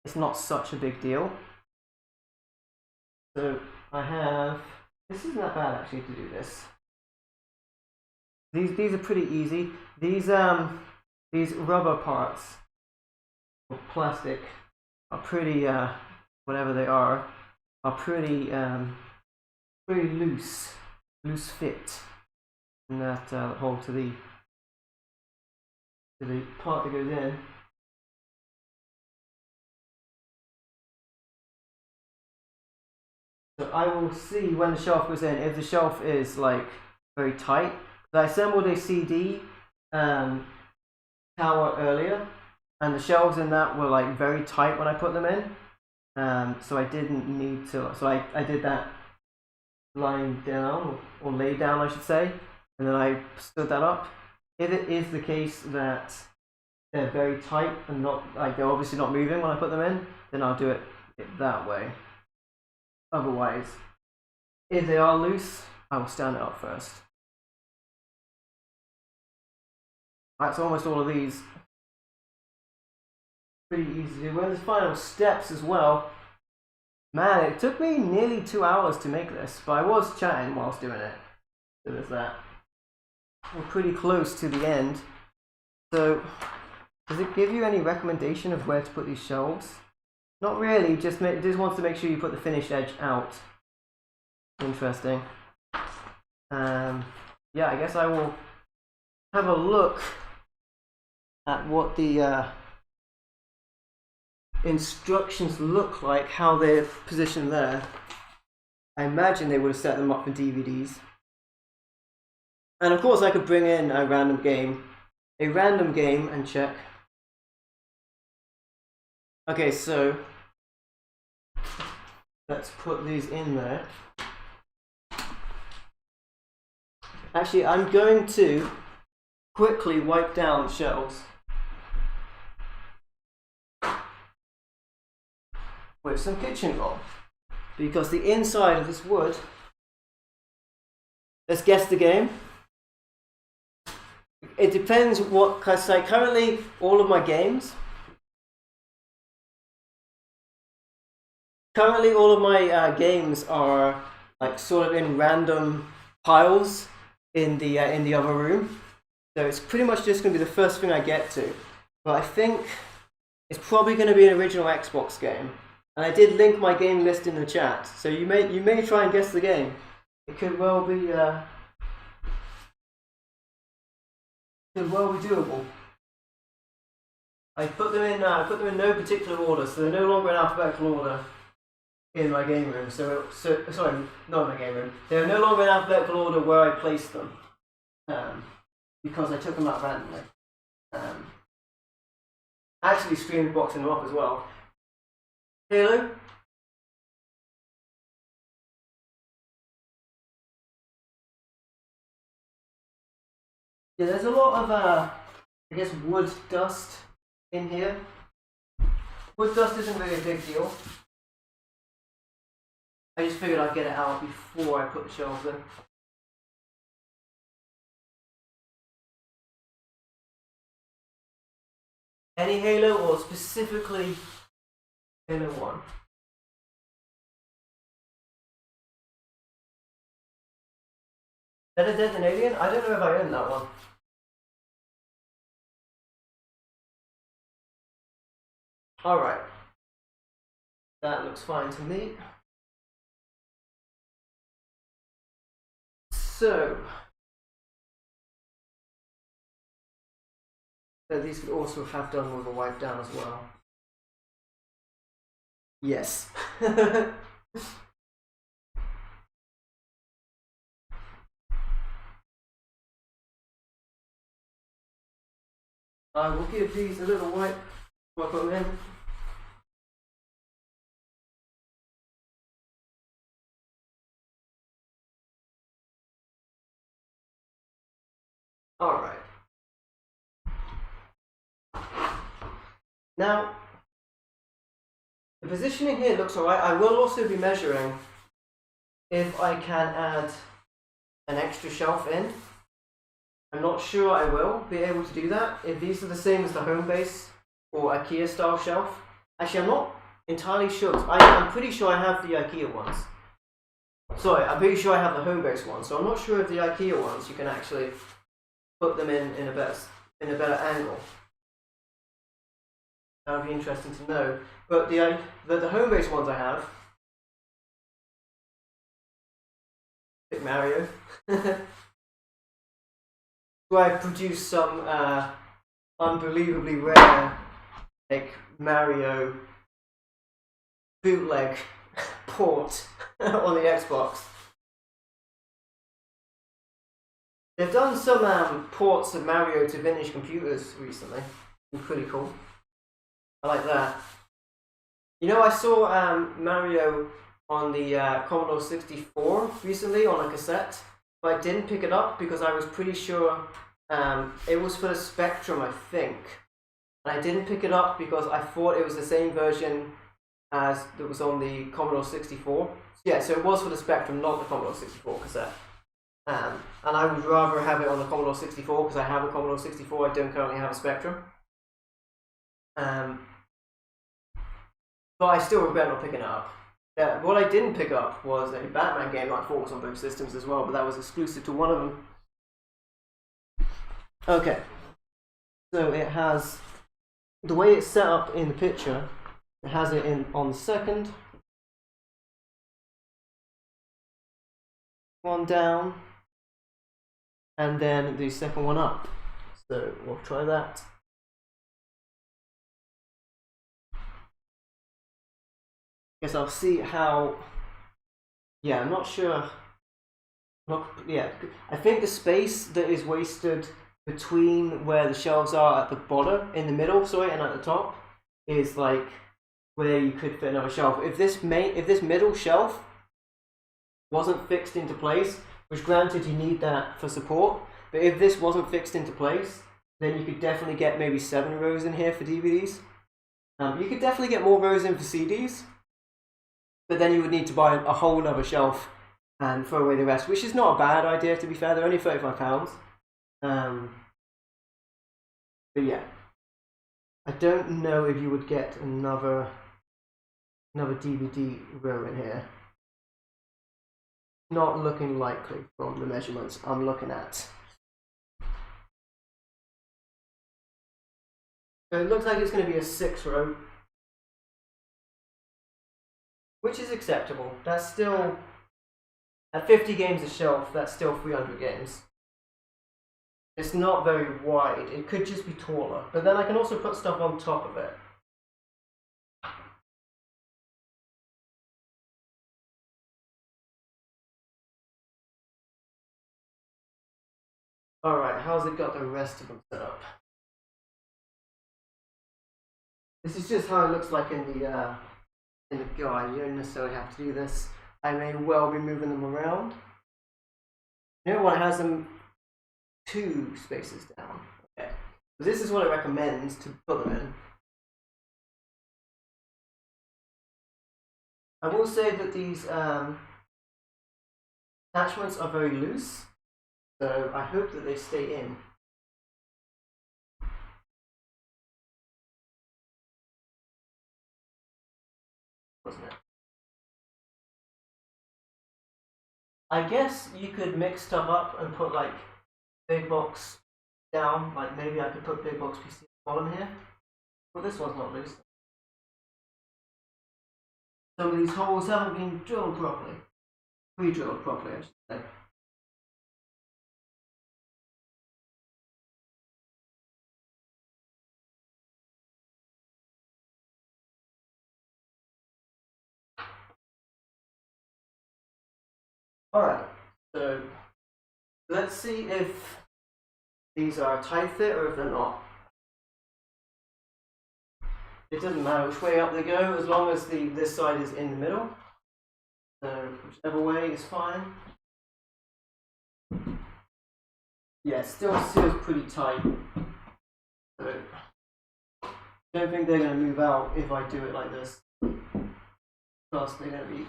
it's not such a big deal. So I have. This isn't that bad actually to do this. These are pretty easy. These rubber parts or plastic are pretty whatever they are pretty loose fit in that hole to the part that goes in. So I will see when the shelf goes in if the shelf is like very tight. I assembled a CD tower earlier, and the shelves in that were like very tight when I put them in. So I didn't need to. So I did that lying down or lay down, I should say, and then I stood that up. If it is the case that they're very tight and not like they're obviously not moving when I put them in, then I'll do it that way. Otherwise, if they are loose, I will stand it up first. That's almost all of these. Pretty easy to do. When the final steps as well. Man, it took me nearly 2 hours to make this, but I was chatting whilst doing it. So there's that. We're pretty close to the end. So, does it give you any recommendation of where to put these shelves? Not really, just wants to make sure you put the finished edge out. Interesting. Yeah, I guess I will have a look at what the instructions look like, how they're positioned there. I imagine they would have set them up for DVDs. And of course I could bring in a random game and check. Okay, so let's put these in there. Actually, I'm going to quickly wipe down the shelves with some kitchen roll, because the inside of this wood, let's guess the game. It depends what, because like currently all of my games, games are like sort of in random piles in the other room. So it's pretty much just going to be the first thing I get to. But I think it's probably going to be an original Xbox game. And I did link my game list in the chat, so you may try and guess the game. It could well be doable. I put them in no particular order, so they're no longer in alphabetical order in my game room. So sorry, not in my game room. They're no longer in alphabetical order where I placed them, because I took them out randomly. Actually, streamed boxing them up as well. Halo. Yeah, there's a lot of I guess wood dust in here. Wood dust isn't really a big deal. I just figured I'd get it out before I put the shelves in. Any Halo, or specifically Halo 1? Better Dead than Alien? I don't know if I own that one. Alright. That looks fine to me. So these could also have done with a wipe down as well. Yes. I will give these a little wipe before I put them in. Alright. Now, the positioning here looks alright. I will also be measuring if I can add an extra shelf in. I'm not sure I will be able to do that if these are the same as the home base or IKEA style shelf. Actually, I'm not entirely sure. I'm pretty sure I have the IKEA ones. Sorry, I'm pretty sure I have the home base ones. So I'm not sure if the IKEA ones you can actually put them in a better angle. That would be interesting to know. But the home base ones I have, pick Mario. Where I produce some unbelievably rare, like Mario bootleg port on the Xbox. They've done some ports of Mario to vintage computers recently. It's pretty cool. I like that. You know, I saw Mario on the Commodore 64 recently on a cassette, but I didn't pick it up because I was pretty sure it was for the Spectrum, I think. And I didn't pick it up because I thought it was the same version as that was on the Commodore 64. Yeah, so it was for the Spectrum, not the Commodore 64 cassette. And I would rather have it on the Commodore 64 because I have a Commodore 64, I don't currently have a Spectrum. But I still regret not picking it up. What I didn't pick up was a Batman game I thought was on both systems as well, but that was exclusive to one of them. Okay, so it has, the way it's set up in the picture, it has it on the second, one down, and then the second one up. So we'll try that. Guess I'll see how. Yeah, I'm not sure. I think the space that is wasted between where the shelves are at the bottom, in the middle, sorry, and at the top, is like where you could fit another shelf. If this middle shelf wasn't fixed into place, which granted you need that for support, but if this wasn't fixed into place, then you could definitely get maybe 7 rows in here for DVDs. You could definitely get more rows in for CDs, but then you would need to buy a whole other shelf and throw away the rest, which is not a bad idea, to be fair. They're only £35. But yeah, I don't know if you would get another DVD row in here. Not looking likely from the measurements I'm looking at. So it looks like it's going to be a 6 row, which is acceptable. That's still, at 50 games a shelf, that's still 300 games. It's not very wide, it could just be taller, but then I can also put stuff on top of it. Alright, how's it got the rest of them set up? This is just how it looks like in the guide. You don't necessarily have to do this. I may well be moving them around. You know what? It has them 2 spaces down. Okay. So this is what it recommends to put them in. I will say that these attachments are very loose, so I hope that they stay in. Wasn't it? I guess you could mix stuff up and put like big box down, like maybe I could put big box PC at the bottom here. But this one's not loose. Some of these holes haven't been drilled properly. Re-drilled properly, I should say. Alright, so let's see if these are a tight fit or if they're not. It doesn't matter which way up they go, as long as this side is in the middle. So whichever way is fine. Yeah, it still feels pretty tight. So I don't think they're going to move out if I do it like this. Plus they're going to be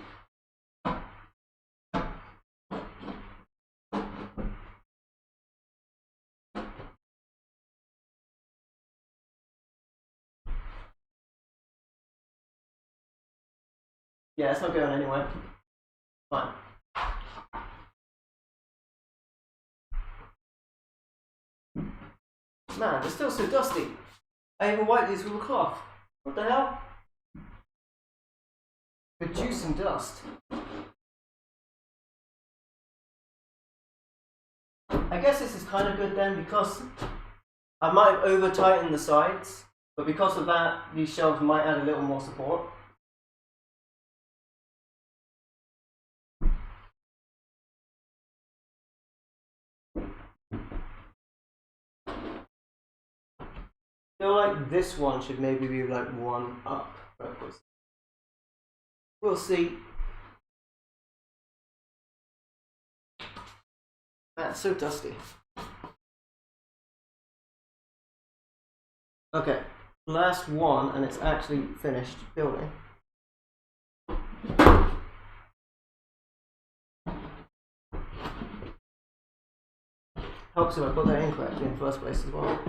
yeah, it's not going anywhere. Fine. Man, they're still so dusty. I even wiped these with a cloth. What the hell? Producing dust. I guess this is kind of good then, because I might have over tightened the sides, but because of that, these shelves might add a little more support. I feel like this one should maybe be like 1 up purpose. We'll see. That's so dusty. Okay, last one, and it's actually finished building. Helps if I put that in correctly in the first place as well.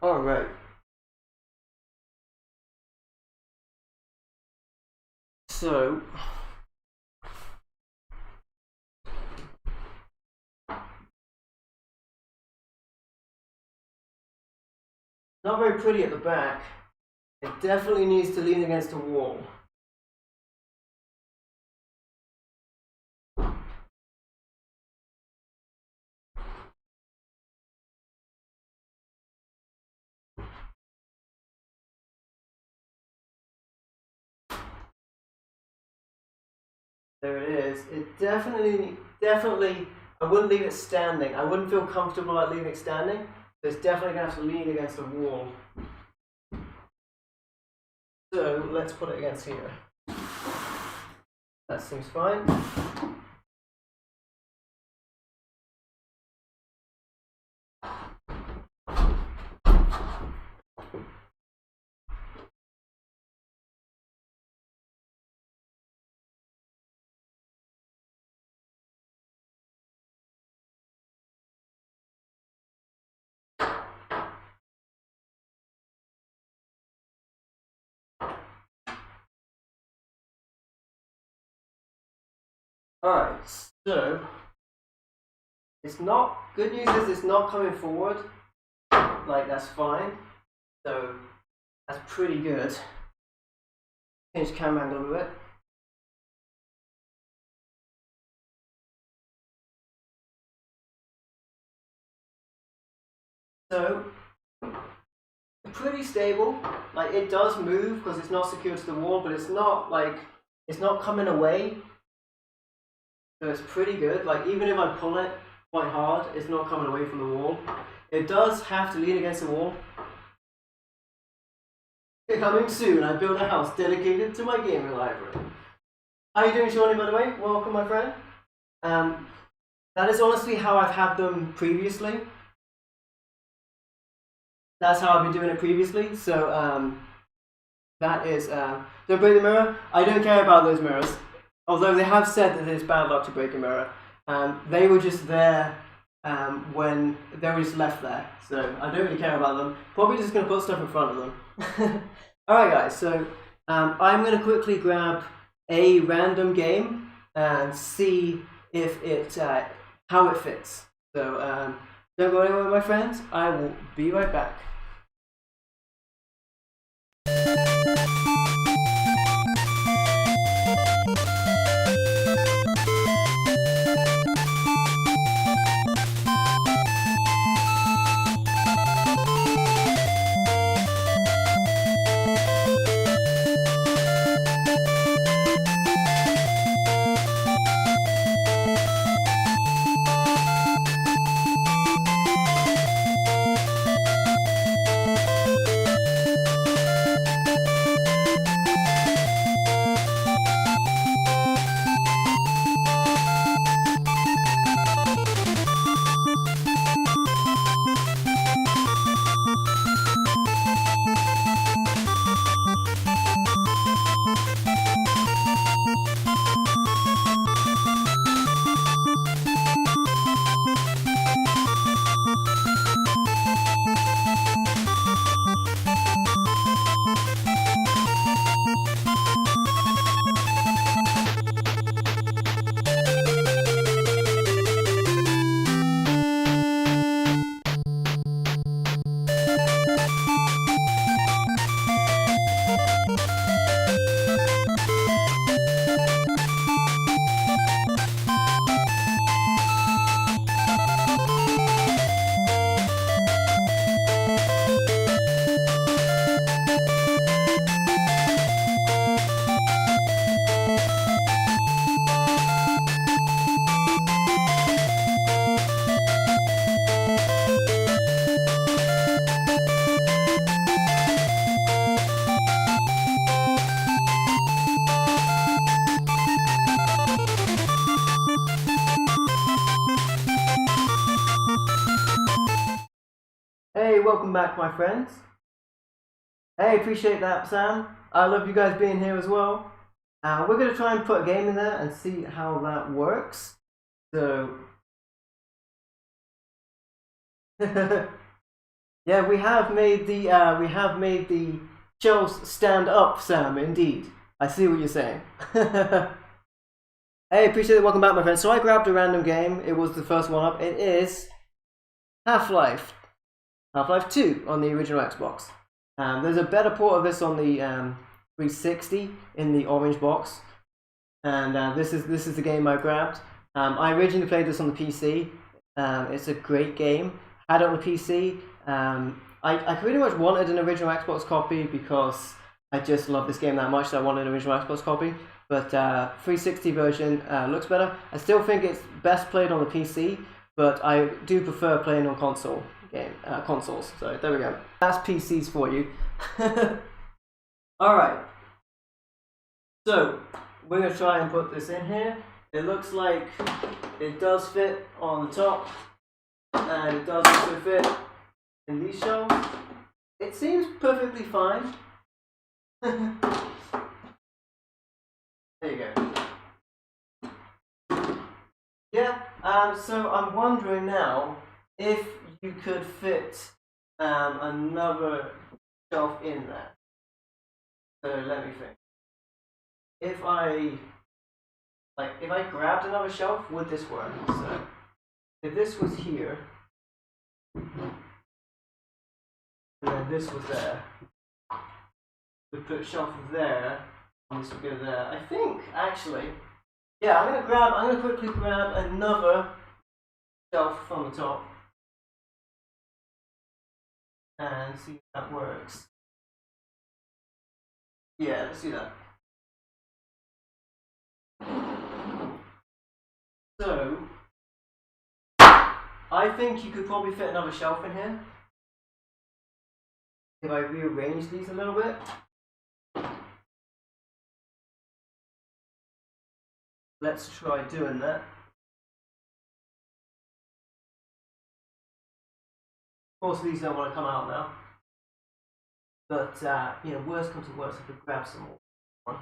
Alright. So not very pretty at the back. It definitely needs to lean against a wall. There it is. It definitely I wouldn't leave it standing. I wouldn't feel comfortable like leaving it standing. So it's definitely going to have to lean against the wall. So let's put it against here. That seems fine. Alright, so it's not, good news is it's not coming forward, like that's fine, so that's pretty good. Change camera angle a little bit. So, pretty stable, like it does move because it's not secured to the wall, but it's not like, it's not coming away. So it's pretty good, like even if I pull it quite hard, it's not coming away from the wall. It does have to lean against the wall. Coming soon, I built a house dedicated to my gaming library. How are you doing, Shawnee, by the way? Welcome, my friend. That is honestly how I've had them previously. That's how I've been doing it previously, so that is, don't break the mirror. I don't care about those mirrors. Although they have said that it's bad luck to break a mirror. They were just there when they were just left there. So I don't really care about them. Probably just going to put stuff in front of them. Alright guys, so I'm going to quickly grab a random game and see if it, how it fits. So don't go anywhere, my friends. I will be right back. Hey, welcome back, my friends. Hey, appreciate that, Sam. I love you guys being here as well. We're going to try and put a game in there and see how that works. So, yeah, we have made the shelves stand up, Sam. Indeed, I see what you're saying. Hey, appreciate it. Welcome back, my friends. So I grabbed a random game. It was the first one up. It is Half-Life 2 on the original Xbox. There's a better port of this on the 360 in the orange box, and this is the game I grabbed. I originally played this on the PC. It's a great game. Had it on the PC. I pretty much wanted an original Xbox copy because I just love this game that much that I wanted an original Xbox copy. but 360 version looks better. I still think it's best played on the PC, but I do prefer playing on consoles. So there we go. That's PCs for you. Alright, so we're going to try and put this in here. It looks like it does fit on the top, and it does also fit in these shelves. It seems perfectly fine. There you go. Yeah, so I'm wondering now if you could fit another shelf in there. So let me think. If I grabbed another shelf, would this work? So if this was here, and then this was there, we put a shelf there, and this would go there. I think actually, yeah, I'm gonna quickly grab another shelf from the top and see if that works. Yeah, let's do that. So, I think you could probably fit another shelf in here if I rearrange these a little bit. Let's try doing that. Of course, these don't want to come out now. But, you know, worst comes to worst, I could grab some more.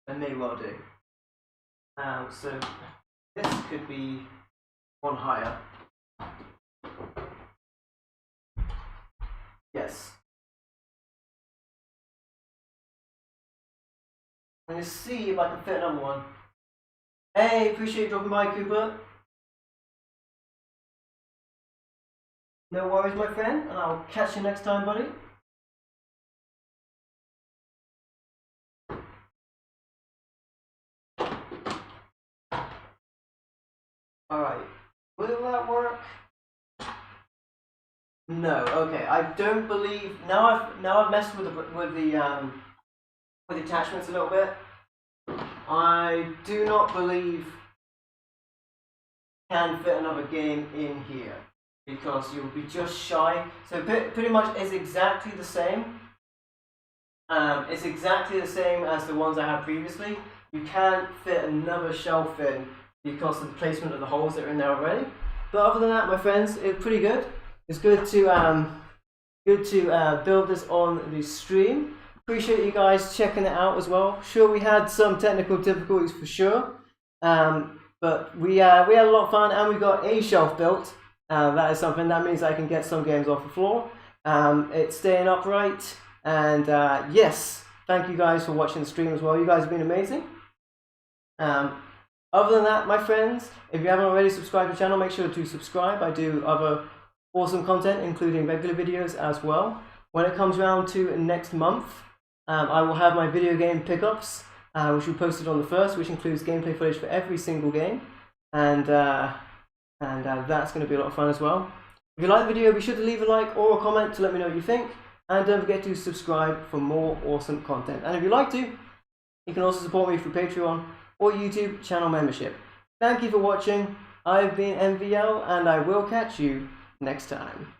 I may well do. So, this could be one higher. Yes. I'm going to see if I can fit another one. Hey, appreciate you dropping by, Cooper. No worries, my friend, and I'll catch you next time, buddy. Alright, will that work? No, okay, I don't believe, now I've messed with the attachments a little bit. I do not believe can fit another game in here, because you'll be just shy. So pretty much it's exactly the same. It's exactly the same as the ones I had previously. You can't fit another shelf in because of the placement of the holes that are in there already. But other than that, my friends, it's pretty good. It's good to build this on the stream. Appreciate you guys checking it out as well. Sure, we had some technical difficulties for sure, but we had a lot of fun, and we got a shelf built. That is something that means I can get some games off the floor. It's staying upright, and yes, thank you guys for watching the stream as well. You guys have been amazing. Other than that, my friends, if you haven't already subscribed to the channel, make sure to subscribe. I do other awesome content, including regular videos as well. When it comes around to next month, I will have my video game pickups, which will be posted on the 1st, which includes gameplay footage for every single game, and that's going to be a lot of fun as well. If you like the video, be sure to leave a like or a comment to let me know what you think, and don't forget to subscribe for more awesome content. And if you'd like to, you can also support me through Patreon or YouTube channel membership. Thank you for watching. I've been MVL, and I will catch you next time.